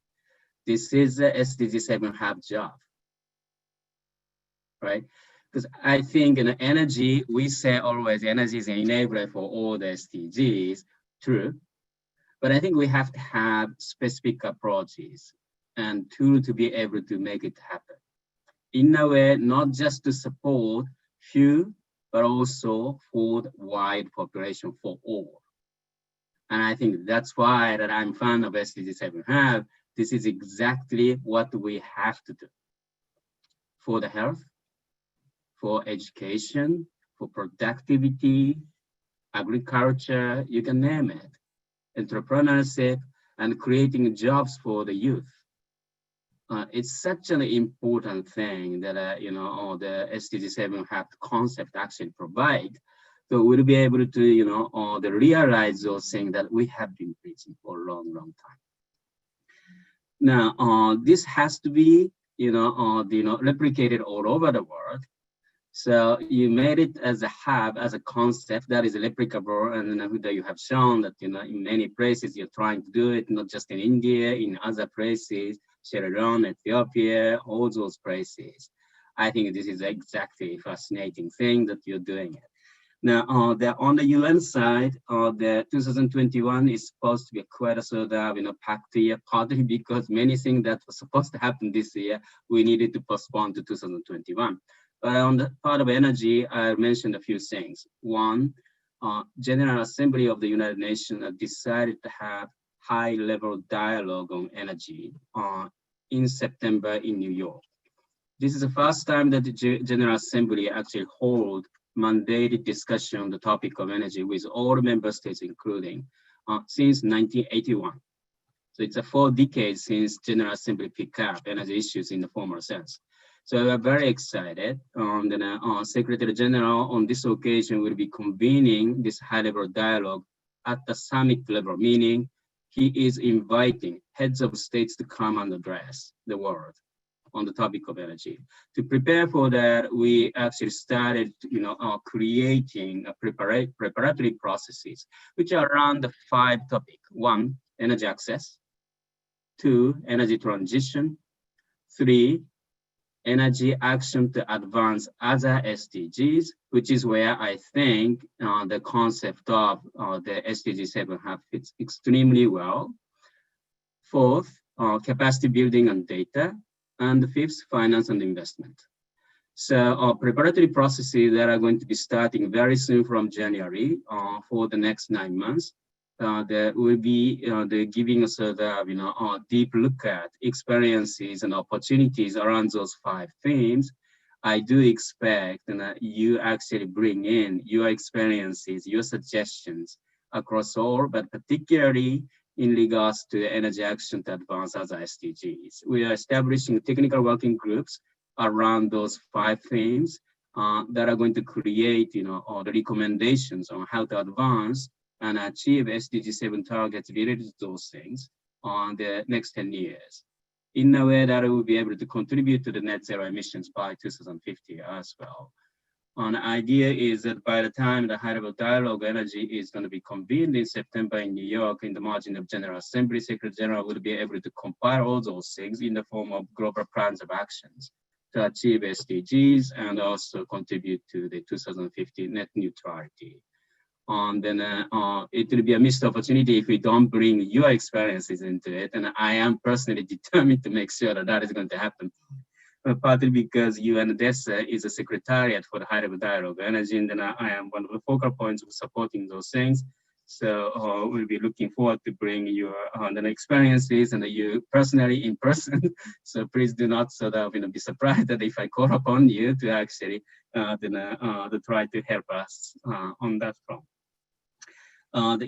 This is the SDG 7 Hub job, right? Because I think in energy, we say always energy is an enabler for all the SDGs, true. But I think we have to have specific approaches and tools to be able to make it happen. In a way, not just to support few, but also for the wide population for all. And I think that's why that I'm fan of SDG 7.5. This is exactly what we have to do for the health, for education, for productivity, agriculture, you can name it, entrepreneurship, and creating jobs for the youth. It's such an important thing that, you know, the SDG 7.5 concept actually provide. So we'll be able to, you know, realize those things that we have been preaching for a long, long time. Now, this has to be, replicated all over the world. So you made it as a hub, as a concept that is replicable, and that you have shown that, you know, in many places you're trying to do it, not just in India, in other places, Sierra Leone, Ethiopia, all those places. I think this is exactly a fascinating thing that you're doing it. Now, on the UN side, the 2021 is supposed to be quite a sort of, packed year, partly because many things that were supposed to happen this year, we needed to postpone to 2021. But on the part of energy, I mentioned a few things. One, General Assembly of the United Nations decided to have high-level dialogue on energy in September in New York. This is the first time that the General Assembly actually hold mandated discussion on the topic of energy with all member states, including since 1981. So it's a 4 decades since General Assembly picked up energy issues in the formal sense. So we are very excited. The Secretary General on this occasion will be convening this high-level dialogue at the summit level, meaning he is inviting heads of states to come and address the world on the topic of energy. To prepare for that, we actually started, creating a preparatory processes, which are around the 5 topics. 1, energy access. 2, energy transition. 3, energy action to advance other SDGs, which is where I think the concept of the SDG 7.5 fits extremely well. 4th, capacity building and data. And the 5th, finance and investment. So preparatory processes that are going to be starting very soon from January for the next 9 months. That will be giving us a deep look at experiences and opportunities around those 5 themes. I do expect that you actually bring in your experiences, your suggestions across all, but particularly in regards to energy action to advance other SDGs. We are establishing technical working groups around those 5 themes that are going to create, all the recommendations on how to advance and achieve SDG 7 targets related to those things on the next 10 years in a way that it will be able to contribute to the net zero emissions by 2050 as well. The idea is that by the time the high-level dialogue energy is going to be convened in September in New York in the margin of General Assembly, Secretary General will be able to compile all those things in the form of global plans of actions to achieve SDGs and also contribute to the 2050 net neutrality. Then it will be a missed opportunity if we don't bring your experiences into it. And I am personally determined to make sure that that is going to happen. Partly because UNDESA is a secretariat for the high-level dialogue energy, and then I am one of the focal points of supporting those things. So we'll be looking forward to bring your experiences and you personally in person. So please do not be surprised that if I call upon you to actually to try to help us on that front.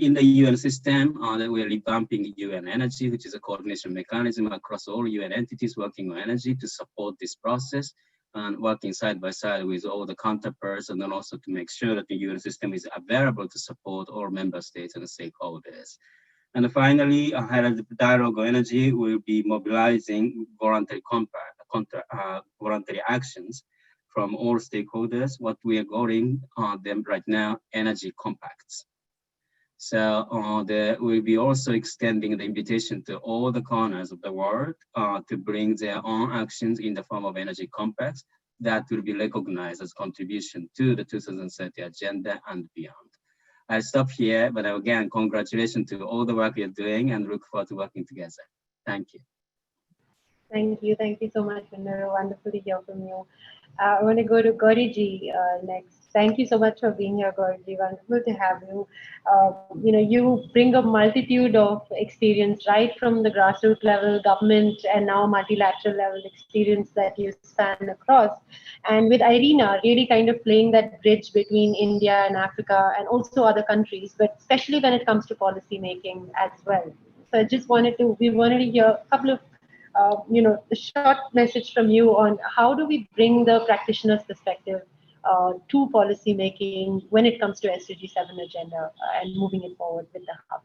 In the UN system, that we're revamping UN Energy, which is a coordination mechanism across all UN entities working on energy to support this process and working side by side with all the counterparts, and then also to make sure that the UN system is available to support all member states and stakeholders. And finally, high-level dialogue on energy will be mobilizing voluntary voluntary actions from all stakeholders. What we are calling them right now, energy compacts. So there will be also extending the invitation to all the corners of the world to bring their own actions in the form of energy compacts that will be recognized as contribution to the 2030 agenda and beyond. I'll stop here, but again, congratulations to all the work you're doing and look forward to working together. Thank you. Thank you. Thank you so much, Minoru. Wonderful to hear from you. I want to go to Gauriji next. Thank you so much for being here, Gauriji. Wonderful to have you. You bring a multitude of experience right from the grassroots level, government, and now multilateral level experience that you span across. And with Irina, really kind of playing that bridge between India and Africa and also other countries, but especially when it comes to policy making as well. So I just we wanted to hear a couple of a short message from you on how do we bring the practitioner's perspective to policy making when it comes to SDG 7 agenda and moving it forward with the hub.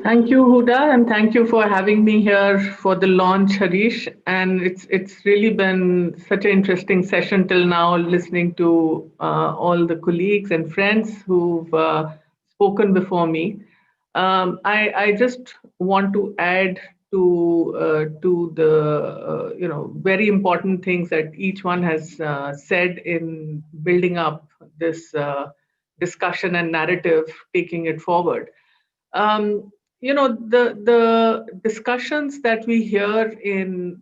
Thank you, Huda, and thank you for having me here for the launch, Harish. And it's really been such an interesting session till now, listening to all the colleagues and friends who've spoken before me. I just want to add to the very important things that each one has said in building up this discussion and narrative, taking it forward. The discussions that we hear in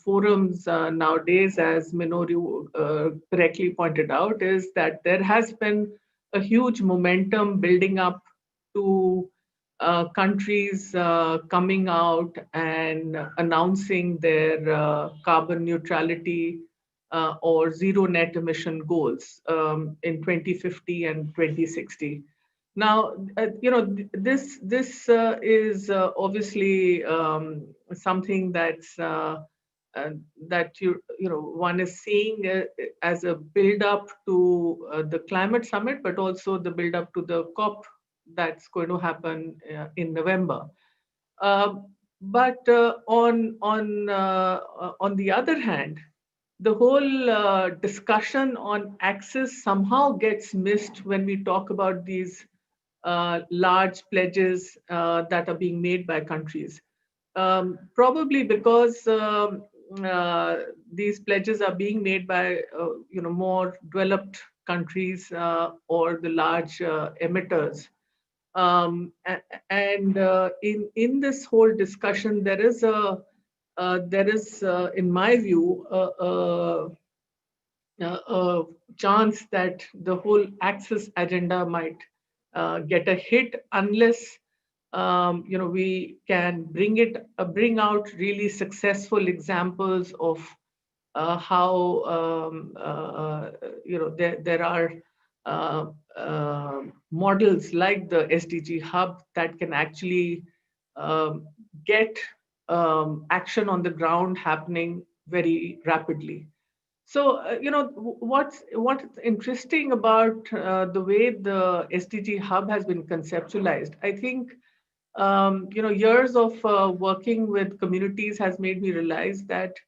forums nowadays, as Minoru correctly pointed out, is that there has been a huge momentum building up to countries coming out and announcing their carbon neutrality or zero net emission goals in 2050 and 2060. Now, this is obviously something that one is seeing as a build up to the climate summit, but also the build up to the COP that's going to happen in November. But on the other hand, the whole discussion on access somehow gets missed when we talk about these large pledges that are being made by countries. Probably because these pledges are being made by more developed countries or the large emitters. And in this whole discussion, there is in my view, a chance that the whole access agenda might get a hit unless we can bring out really successful examples of how there are models like the SDG hub that can actually get action on the ground happening very rapidly. So, what's interesting about the way the SDG hub has been conceptualized, I think, years of working with communities has made me realize that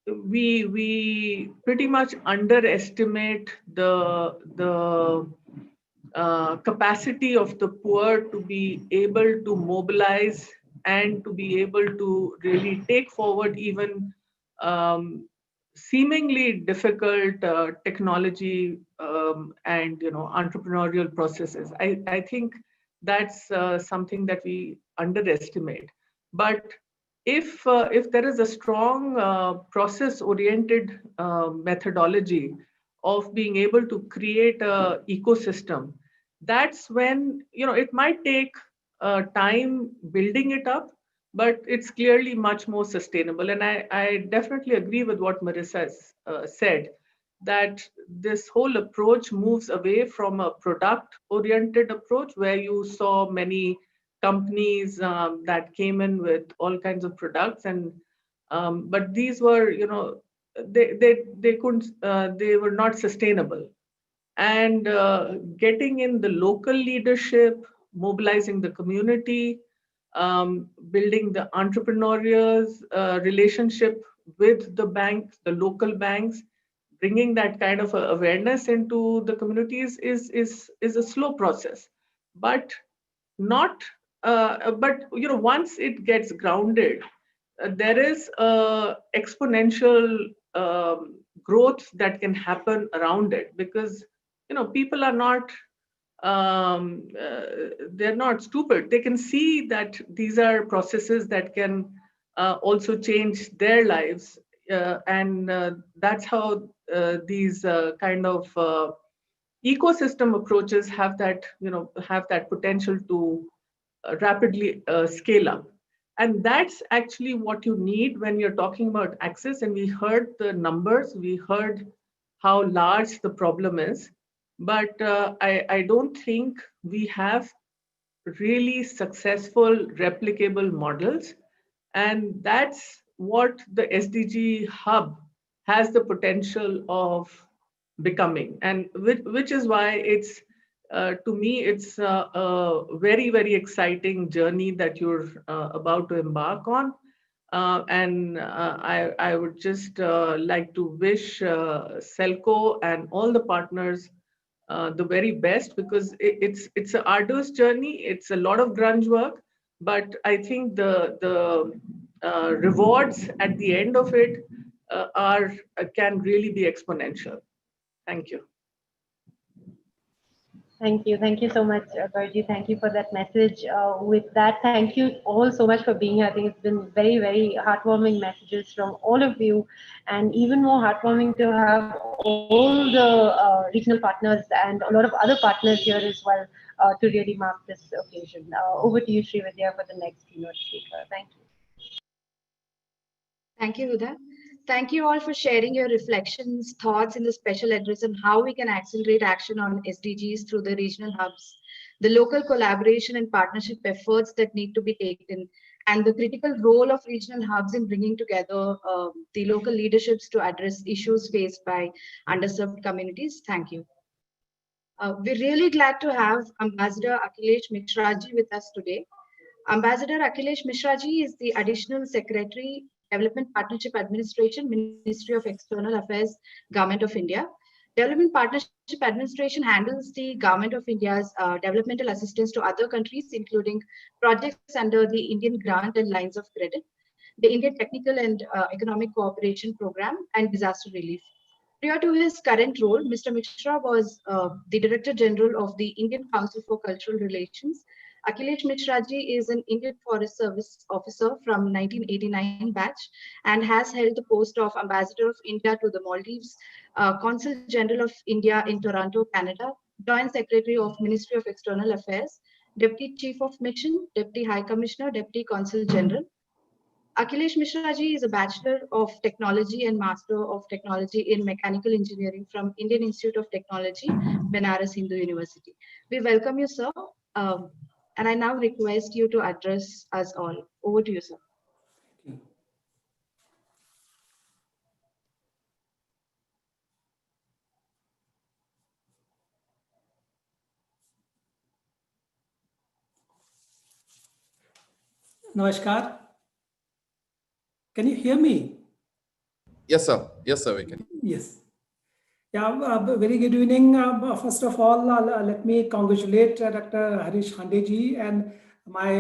we pretty much underestimate the capacity of the poor to be able to mobilize and to be able to really take forward even seemingly difficult technology and entrepreneurial processes. I think that's something that we underestimate. But if there is a strong process-oriented methodology of being able to create an ecosystem, that's when it might take time building it up, but it's clearly much more sustainable. And I definitely agree with what Marissa said, that this whole approach moves away from a product-oriented approach where you saw many companies that came in with all kinds of products, and but these were they couldn't they were not sustainable. And getting in the local leadership, mobilizing the community, building the entrepreneurs relationship with the banks, the local banks, bringing that kind of awareness into the communities is a slow process, but not but once it gets grounded, there is exponential growth that can happen around it, because people are not they're not stupid. They can see that these are processes that can also change their lives. And that's how these kind of ecosystem approaches have that, have that potential to rapidly scale up. And that's actually what you need when you're talking about access. And we heard the numbers, we heard how large the problem is, but I don't think we have really successful replicable models. And that's what the SDG hub has the potential of becoming. And which is why it's, to me, it's a very, very exciting journey that you're about to embark on. I would just like to wish Selco and all the partners the very best, because it's an arduous journey. It's a lot of grunge work, but I think the rewards at the end of it can really be exponential. Thank you. Thank you. Thank you so much, Gurji. Thank you for that message. With that, thank you all so much for being here. I think it's been very, very heartwarming messages from all of you, and even more heartwarming to have all the regional partners and a lot of other partners here as well to really mark this occasion. Over to you, Srividya, for the next keynote speaker. Thank you. Thank you, Huda. Thank you all for sharing your reflections, thoughts in the special address on how we can accelerate action on SDGs through the regional hubs, the local collaboration and partnership efforts that need to be taken, and the critical role of regional hubs in bringing together the local leaderships to address issues faced by underserved communities. Thank you. We're really glad to have Ambassador Akhilesh Mishraji with us today. Ambassador Akhilesh Mishraji is the Additional Secretary, Development Partnership Administration, Ministry of External Affairs, Government of India. Development Partnership Administration handles the Government of India's developmental assistance to other countries, including projects under the Indian Grant and Lines of Credit, the Indian Technical and Economic Cooperation Program, and disaster relief. Prior to his current role, Mr. Mishra was the Director General of the Indian Council for Cultural Relations. Akhilesh Mishraji is an Indian Forest Service officer from 1989 batch and has held the post of Ambassador of India to the Maldives, Consul General of India in Toronto, Canada, Joint Secretary of Ministry of External Affairs, Deputy Chief of Mission, Deputy High Commissioner, Deputy Consul General. Akhilesh Mishraji is a Bachelor of Technology and Master of Technology in Mechanical Engineering from Indian Institute of Technology, Banaras Hindu University. We welcome you, sir. And I now request you to address us all. Over to you, sir. Namaskar. Can you hear me? Yes, sir. Yes, sir, we can. Yes. Yeah, very good evening. First of all, let me congratulate Dr. Harish Handeji and my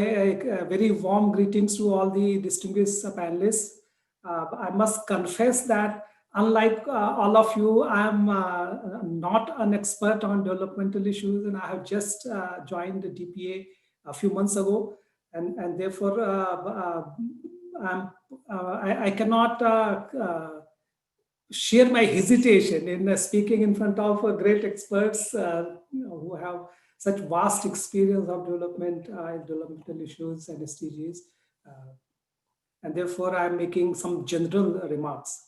very warm greetings to all the distinguished panelists. I must confess that unlike all of you, I am not an expert on developmental issues, and I have just joined the DPA a few months ago, and therefore I cannot share my hesitation in speaking in front of great experts who have such vast experience of developmental issues and SDGs. And therefore, I'm making some general remarks.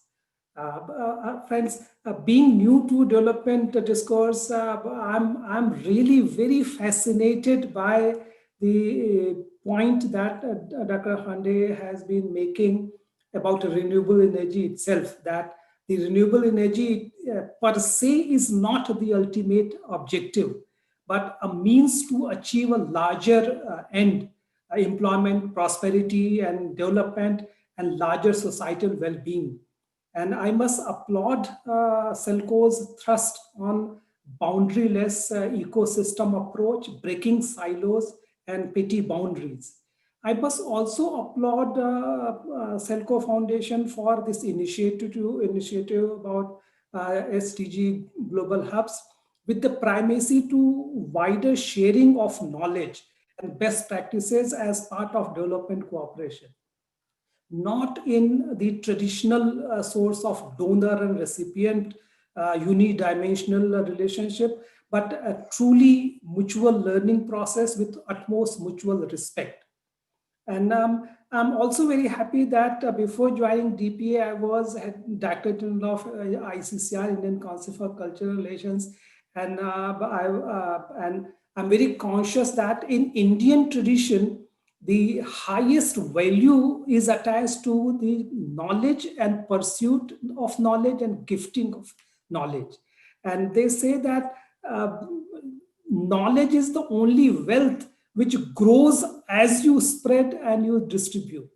Friends, being new to development discourse, I'm really very fascinated by the point that Dr. Hande has been making about renewable energy itself, that the renewable energy per se is not the ultimate objective, but a means to achieve a larger end, employment, prosperity, and development, and larger societal well-being. And I must applaud Selco's thrust on boundaryless ecosystem approach, breaking silos and petty boundaries. I must also applaud Selco Foundation for this initiative about SDG Global Hubs. with the primacy to wider sharing of knowledge and best practices as part of development cooperation. Not in the traditional source of donor and recipient unidimensional relationship, but a truly mutual learning process with utmost mutual respect. And I'm also very happy that before joining DPA, I was Director General of ICCR, Indian Council for Cultural Relations. And I'm very conscious that in Indian tradition, the highest value is attached to the knowledge and pursuit of knowledge and gifting of knowledge. And they say that knowledge is the only wealth which grows as you spread and you distribute.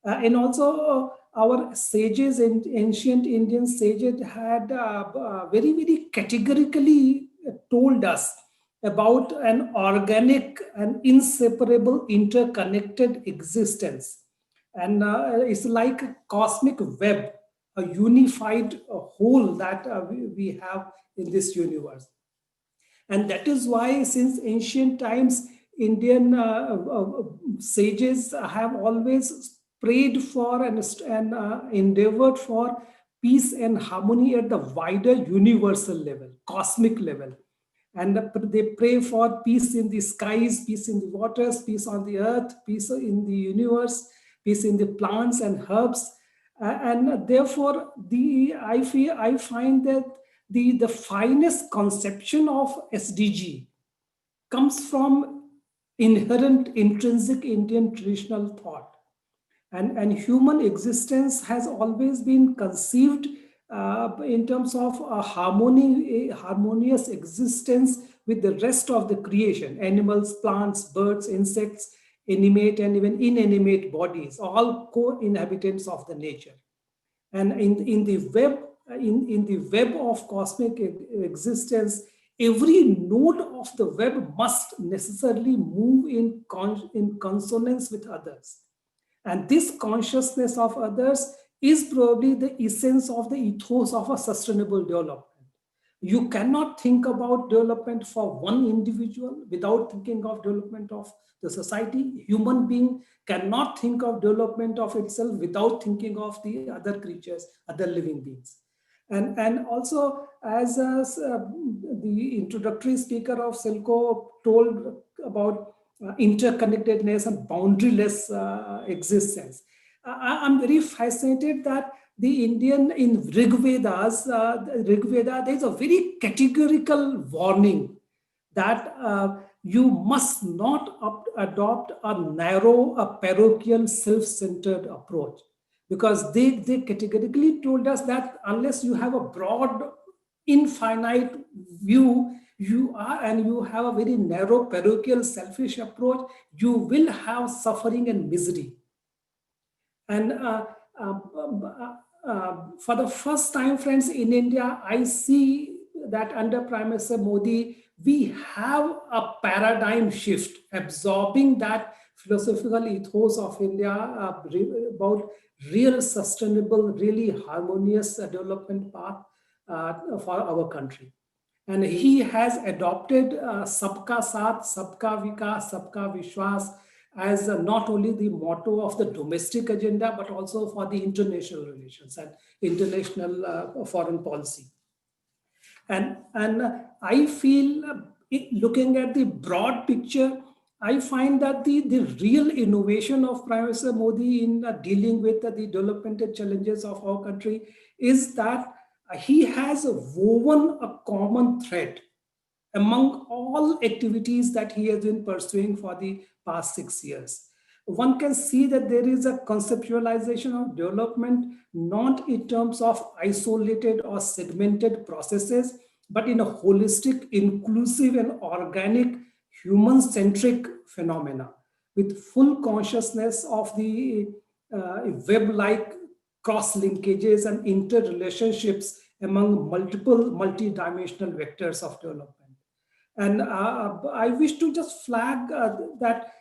And also our sages, in ancient Indian sages, had very, very categorically told us about an organic and inseparable interconnected existence. And it's like a cosmic web, a unified whole that we have in this universe. And that is why since ancient times, Indian sages have always prayed for and endeavored for peace and harmony at the wider universal level, cosmic level. And they pray for peace in the skies, peace in the waters, peace on the earth, peace in the universe, peace in the plants and herbs. And therefore, I find that the finest conception of SDG comes from inherent, intrinsic Indian traditional thought. And human existence has always been conceived in terms of a harmonious existence with the rest of the creation, animals, plants, birds, insects, animate and even inanimate bodies, all co-inhabitants of the nature. And in the web of cosmic existence, every node of the web must necessarily move in consonance with others. And this consciousness of others is probably the essence of the ethos of a sustainable development. You cannot think about development for one individual without thinking of development of the society. Human being cannot think of development of itself without thinking of the other creatures, other living beings. And also, as the introductory speaker of Silco told about interconnectedness and boundaryless existence, I'm very fascinated that the Indian, in Rig Veda, there is a very categorical warning that you must not adopt a narrow, a parochial, self-centered approach. Because they categorically told us that unless you have a broad, infinite view, you have a very narrow, parochial, selfish approach, you will have suffering and misery. And for the first time, friends, in India, I see that under Prime Minister Modi, we have a paradigm shift, absorbing that philosophical ethos of India about real sustainable, really harmonious development path for our country. And he has adopted Sabka Saath, Sabka Vikas, Sabka Vishwas as not only the motto of the domestic agenda, but also for the international relations and international foreign policy. And I feel, looking at the broad picture, I find that the real innovation of Prime Minister Modi in dealing with the developmental challenges of our country is that he has woven a common thread among all activities that he has been pursuing for the past 6 years. One can see that there is a conceptualization of development, not in terms of isolated or segmented processes, but in a holistic, inclusive, and organic, human-centric phenomena with full consciousness of the web-like cross-linkages and interrelationships among multiple multi-dimensional vectors of development. And I wish to just flag that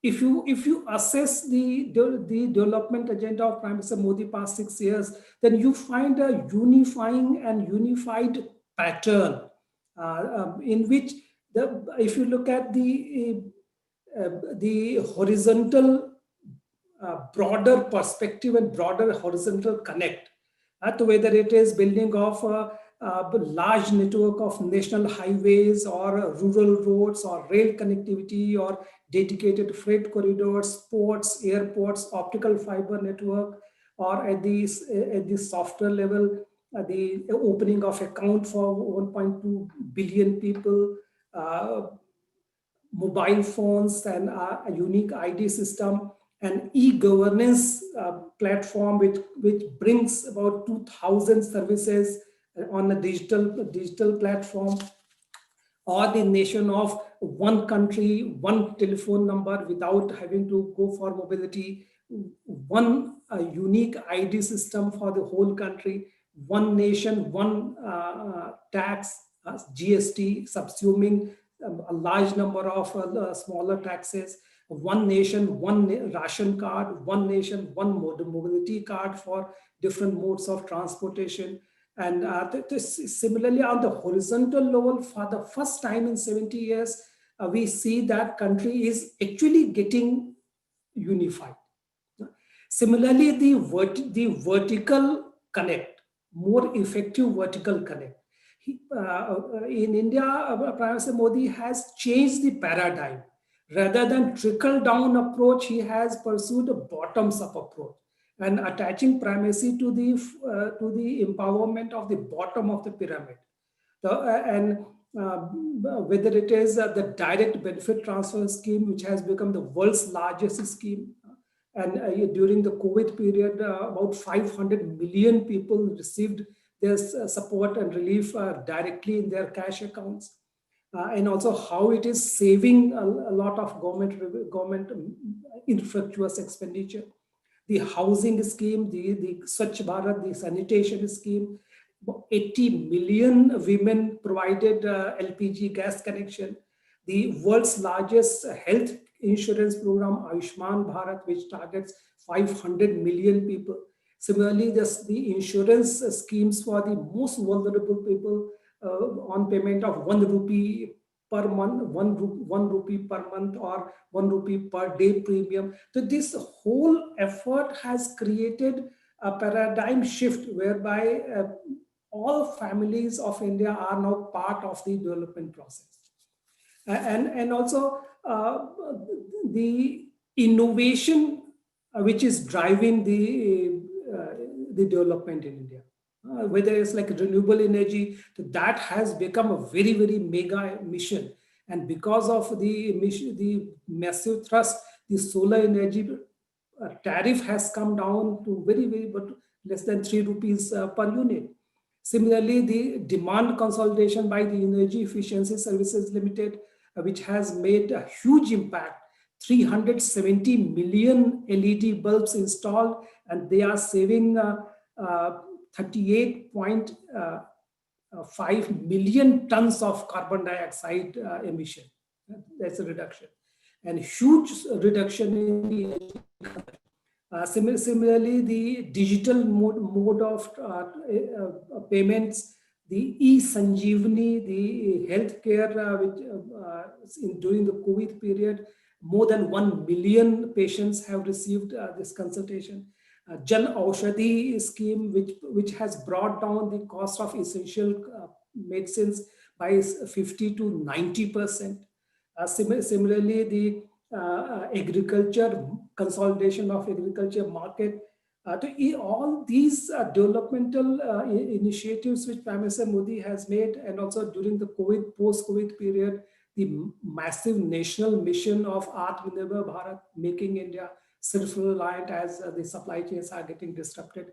if you assess the development agenda of Prime Minister Modi past 6 years, then you find a unifying and unified pattern in which if you look at the horizontal broader perspective and broader horizontal connect, to whether it is building of a large network of national highways or rural roads or rail connectivity or dedicated freight corridors, ports, airports, optical fiber network, or at the software level, the opening of account for 1.2 billion people, mobile phones and a unique ID system, an e-governance platform which brings about 2,000 services on a digital platform, or the nation of one country, one telephone number without having to go for mobility, one unique ID system for the whole country, one nation, one tax, GST, subsuming a large number of smaller taxes, one nation, one ration card, one nation, one mobility card for different modes of transportation. And similarly, on the horizontal level, for the first time in 70 years, we see that country is actually getting unified. Similarly, the vertical connect, more effective vertical connect. In India, Prime Minister Modi has changed the paradigm. Rather than trickle-down approach, he has pursued a bottoms-up approach and attaching primacy to the empowerment of the bottom of the pyramid. Whether it is the direct benefit transfer scheme, which has become the world's largest scheme, and during the COVID period, about 500 million people received this support and relief directly in their cash accounts. And also how it is saving a lot of government infructuous expenditure. The housing scheme, the Swachh Bharat, the sanitation scheme, 80 million women provided LPG gas connection. The world's largest health insurance program, Ayushman Bharat, which targets 500 million people. Similarly, the insurance schemes for the most vulnerable people on payment of 1 rupee per month, 1 rupee per month or 1 rupee per day premium. So this whole effort has created a paradigm shift whereby all families of India are now part of the development process. And also the innovation which is driving the development in India. Whether it's like renewable energy, that has become a very, very mega mission. And because of the massive thrust, the solar energy tariff has come down to but less than 3 rupees per unit. Similarly, the demand consolidation by the Energy Efficiency Services Limited, which has made a huge impact. 370 million LED bulbs installed, and they are saving 38.5 million tons of carbon dioxide emission. That's a reduction, and huge reduction in the energy. Similarly, the digital mode of payments, the e-Sanjeevani, the healthcare, during the COVID period, more than 1 million patients have received this consultation. Jan Aushadhi scheme, which has brought down the cost of essential medicines by 50 to 90%. Similarly, the agriculture, consolidation of agriculture market. All these developmental initiatives which Prime Minister Modi has made, and also during the post-COVID period, the massive national mission of Atmanirbhar Bharat, making India self-reliant as the supply chains are getting disrupted.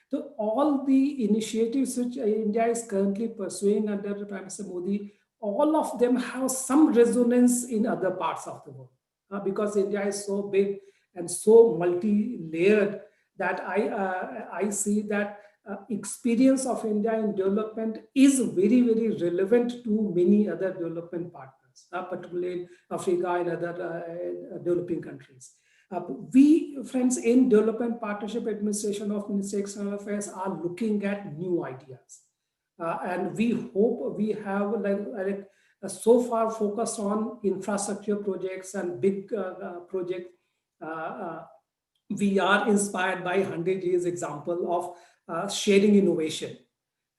So all the initiatives which India is currently pursuing under Prime Minister Modi, all of them have some resonance in other parts of the world. Because India is so big and so multi-layered that I see that experience of India in development is very, very relevant to many other development partners, particularly in Africa and other developing countries. We, friends, in Development Partnership Administration of Ministry of External Affairs are looking at new ideas. and we hope we have so far focused on infrastructure projects and big projects. We are inspired by 100 years example of sharing innovation.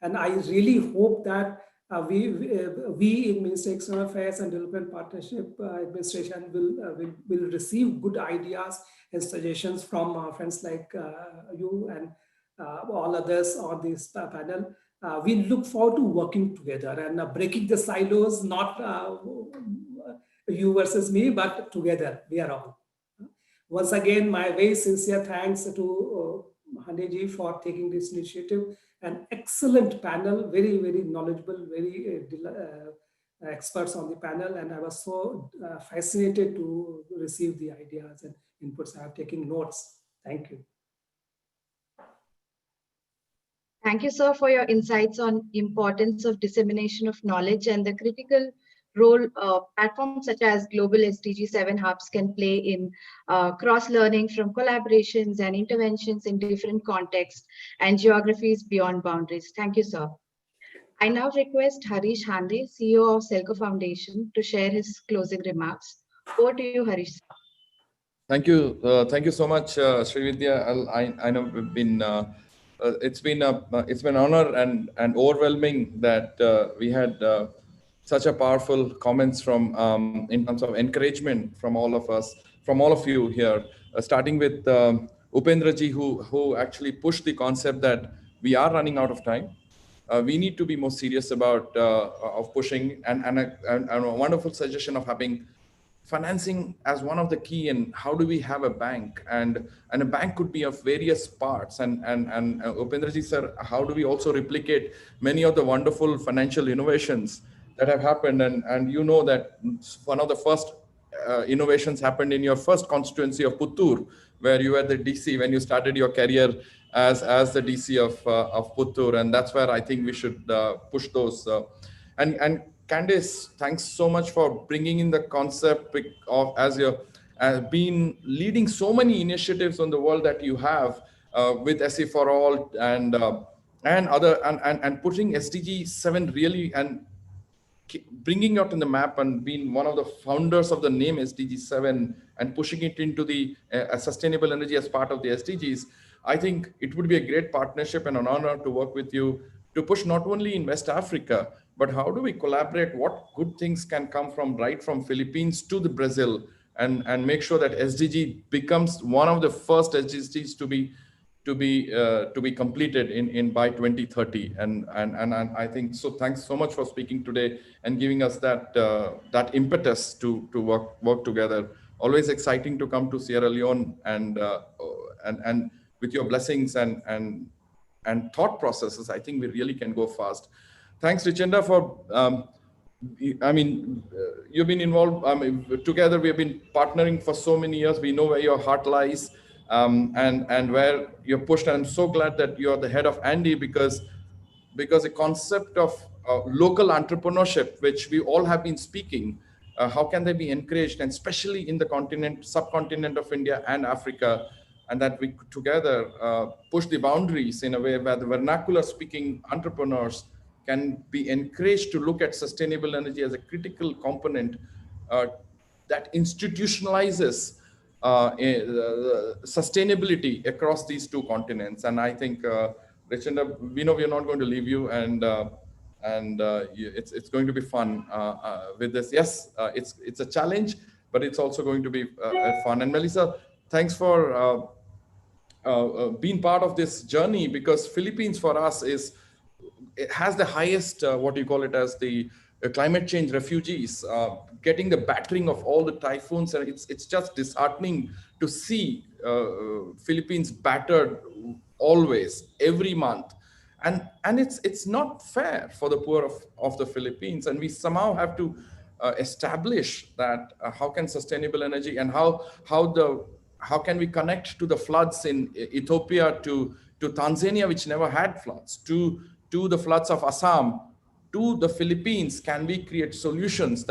And I really hope that we in Ministry of External Affairs and Development Partnership Administration will receive good ideas and suggestions from friends like you and all others on this panel. We look forward to working together and breaking the silos, not you versus me, but together, we are all. Once again, my very sincere thanks to Handeji for taking this initiative. An excellent panel, very, very knowledgeable, very experts on the panel. And I was so fascinated to receive the ideas and inputs. I have taken notes. Thank you. Thank you, sir, for your insights on importance of dissemination of knowledge and the critical role platforms such as global SDG 7 hubs can play in cross-learning from collaborations and interventions in different contexts and geographies beyond boundaries. Thank you, sir. I now request Harish Hande, CEO of Selco Foundation, to share his closing remarks. Over to you, Harish. Thank you. Thank you so much, Srividya. I know we've been, it's been an honor and overwhelming that we had such a powerful comments from in terms of encouragement from all of us, from all of you here, starting with Upendraji, who actually pushed the concept that we are running out of time. We need to be more serious about of pushing and a wonderful suggestion of having financing as one of the key. And how do we have a bank, and a bank could be of various parts, and Upendraji sir, how do we also replicate many of the wonderful financial innovations that have happened, and you know that one of the first innovations happened in your first constituency of Puttur, where you were the DC when you started your career as the DC of Puttur, and that's where I think we should push those. And Candice, thanks so much for bringing in the concept of, as you're been leading so many initiatives on the world that you have with SE for All and other and putting SDG 7 really and bringing out in the map and being one of the founders of the name SDG 7 and pushing it into the sustainable energy as part of the SDGs. I think it would be a great partnership and an honor to work with you to push not only in West Africa, but how do we collaborate? What good things can come from right from Philippines to the Brazil, and make sure that SDG becomes one of the first SDGs to be completed in by 2030. And I think so. Thanks so much for speaking today and giving us that that impetus to work together. Always exciting to come to Sierra Leone and with your blessings and thought processes, I think we really can go fast. Thanks, Richenda, for you've been involved. Together we have been partnering for so many years. We know where your heart lies and where you're pushed. And I'm so glad that you're the head of Andy, because the concept of local entrepreneurship, which we all have been speaking, how can they be encouraged, and especially in the subcontinent of India and Africa, and that we together push the boundaries in a way where the vernacular speaking entrepreneurs can be encouraged to look at sustainable energy as a critical component that institutionalizes sustainability across these two continents. And I think, Richenda, we know we're not going to leave you, and it's going to be fun with this. Yes, it's a challenge, but it's also going to be fun. And Melissa, thanks for being part of this journey, because Philippines for us it has the highest, what do you call it, as the climate change refugees, getting the battering of all the typhoons. And it's just disheartening to see Philippines battered always, every month. And it's not fair for the poor of the Philippines. And we somehow have to establish that how can sustainable energy and how can we connect to the floods in Ethiopia, to Tanzania, which never had floods, to the floods of Assam, to the Philippines. Can we create solutions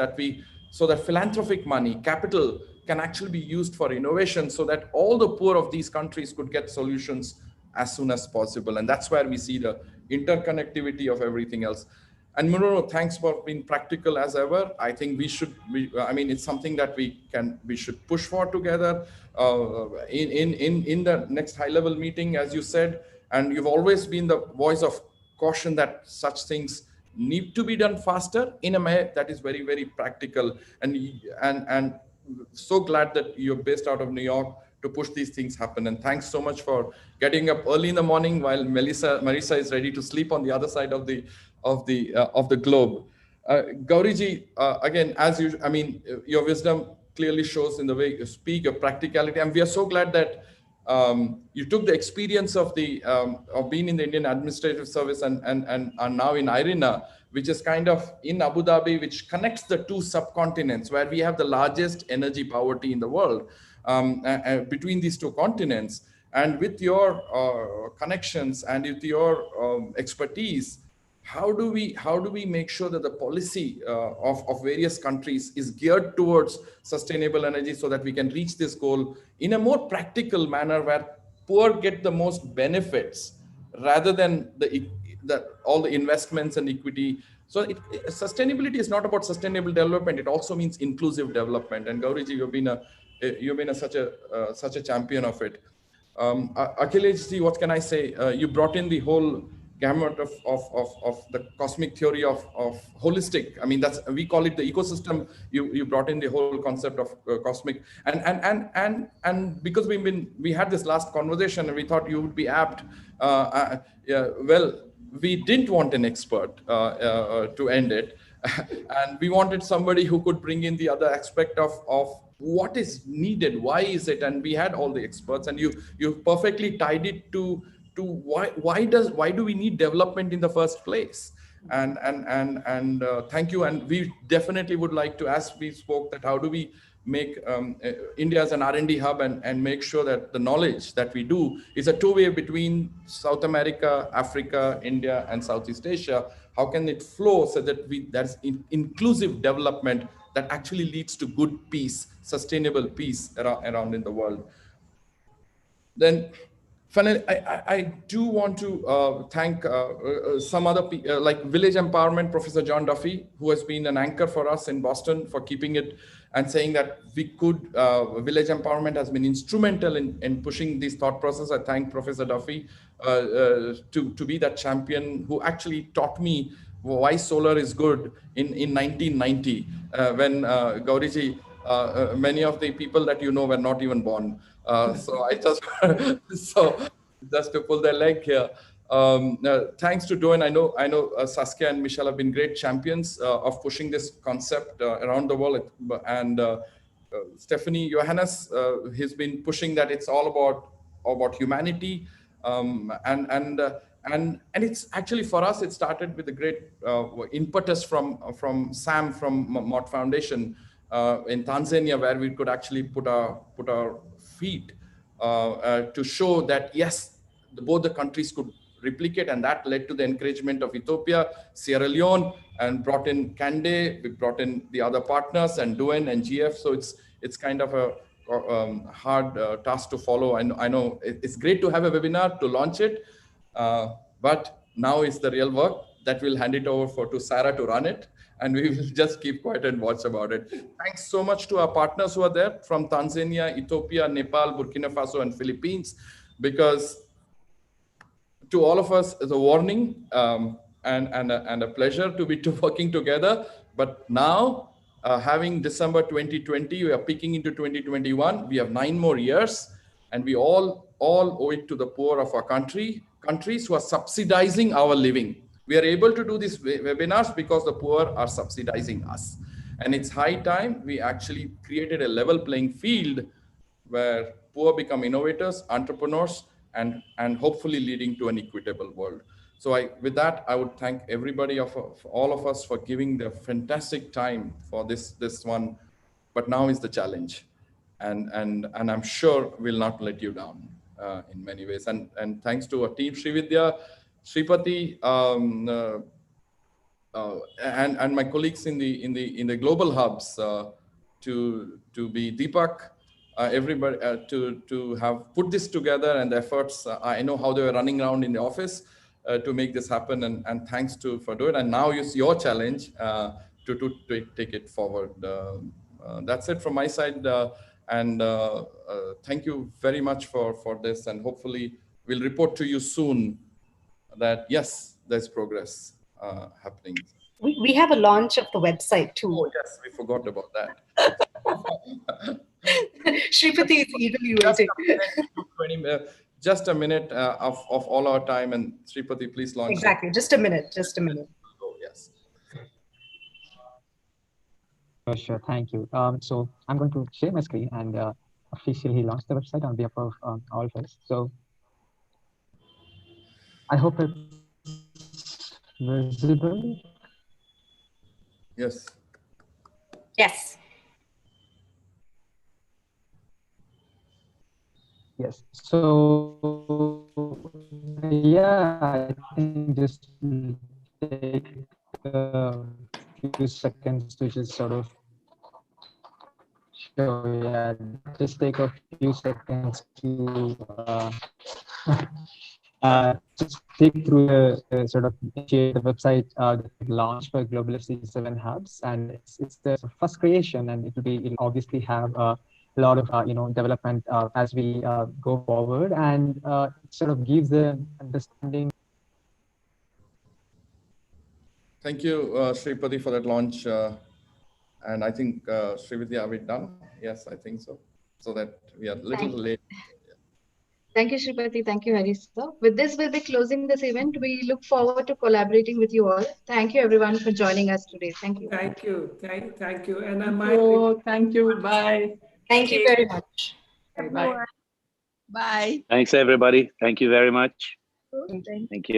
so that philanthropic money, capital can actually be used for innovation, so that all the poor of these countries could get solutions as soon as possible. And that's where we see the interconnectivity of everything else. And Minoru, thanks for being practical as ever. I think I mean, it's something that we should push for together in the next high-level meeting, as you said. And you've always been the voice of caution that such things need to be done faster in a way that is very, very practical. And so glad that you're based out of New York to push these things happen. And thanks so much for getting up early in the morning while Marisa is ready to sleep on the other side of the globe. Gauriji, again, as you, I mean, your wisdom clearly shows in the way you speak, your practicality, and we are so glad that you took the experience of being in the Indian Administrative Service and are now in IRENA, which is kind of in Abu Dhabi, which connects the two subcontinents, where we have the largest energy poverty in the world between these two continents. And with your connections and with your expertise, how do we make sure that the policy of various countries is geared towards sustainable energy so that we can reach this goal in a more practical manner, where poor get the most benefits rather than all the investments and equity. So sustainability is not about sustainable development; it also means inclusive development. And Gauriji, you've been such a champion of it. Akhilesh, what can I say? You brought in the whole gamut of the cosmic theory of holistic. I mean, we call it the ecosystem. You brought in the whole concept of cosmic, and because we had this last conversation and we thought you would be apt. Well, we didn't want an expert to end it, and we wanted somebody who could bring in the other aspect of what is needed, why is it, and we had all the experts, and you perfectly tied it to why do we need development in the first place. And thank you. And we definitely would like to, as we spoke, that how do we make India as an R&D hub and make sure that the knowledge that we do is a two-way between South America, Africa, India, and Southeast Asia. How can it flow so that that's inclusive development that actually leads to good peace, sustainable peace around in the world. Then finally, I do want to thank some other people, like Village Empowerment, Professor John Duffy, who has been an anchor for us in Boston for keeping it and saying that we could, Village Empowerment has been instrumental in pushing this thought process. I thank Professor Duffy to be that champion who actually taught me why solar is good in 1990, when Gauriji, many of the people that you know were not even born. So I just to pull their leg here. Thanks to Doen, I know Saskia and Michelle have been great champions of pushing this concept around the world. And Stephanie Johannes has been pushing that it's all about humanity. And it's actually, for us, it started with a great impetus from Sam from Mott Foundation in Tanzania, where we could actually put our feet to show that yes, both the countries could replicate, and that led to the encouragement of Ethiopia, Sierra Leone, and brought in Kande. We brought in the other partners and Doen and GF. So it's kind of a hard task to follow. I know it's great to have a webinar to launch it. But now is the real work that we'll hand it over to Sarah to run it, and we will just keep quiet and watch about it. Thanks so much to our partners who are there from Tanzania, Ethiopia, Nepal, Burkina Faso, and Philippines, because to all of us is a warning and a pleasure to be working together. But now, having December 2020, we are peaking into 2021. We have 9 more years, and we all owe it to the poor of our countries who are subsidizing our living. We are able to do these webinars because the poor are subsidizing us. And it's high time we actually created a level playing field where poor become innovators, entrepreneurs, and hopefully leading to an equitable world. So with that, I would thank everybody all of us for giving the fantastic time for this one. But now is the challenge. And I'm sure we'll not let you down in many ways. And thanks to our team, Srividya, Sripati, and my colleagues in the global hubs, to be Deepak, everybody to have put this together, and the efforts. I know how they were running around in the office to make this happen, and thanks for doing it. And now it's your challenge to take it forward. That's it from my side, and thank you very much for this, and hopefully we'll report to you soon that yes, there's progress happening. We have a launch of the website too. Oh yes, we forgot about that. Shripati is eagerly waiting. Just a minute of all our time, and Shripati, please launch. Exactly, just a minute, just a minute. Oh, yes. Sure, thank you. So I'm going to share my screen and officially launch the website on behalf of all of us. So I hope it's visible. Yes. Yes. Yes. So yeah, I think just take a few seconds to just sort of show. Yeah, just take a few seconds to just take through the sort of initiate the website that we launched for Global SDG 7 hubs, and it's the first creation, and it'll obviously have a lot of development as we go forward, and it sort of gives the understanding. Thank you, Shripati, for that launch. And I think, Srividya, are we done? Yes, I think so. So that we are a little late. Thank you, Shripati. Thank you, Harish. With this, we'll be closing this event. We look forward to collaborating with you all. Thank you, everyone, for joining us today. Thank you. Thank you. Thank you. And thank you. Bye. Thank you very much. Bye. Bye. Thanks, everybody. Thank you very much. Thank you. Thank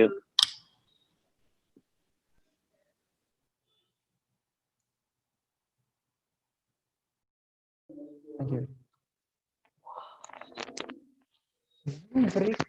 you.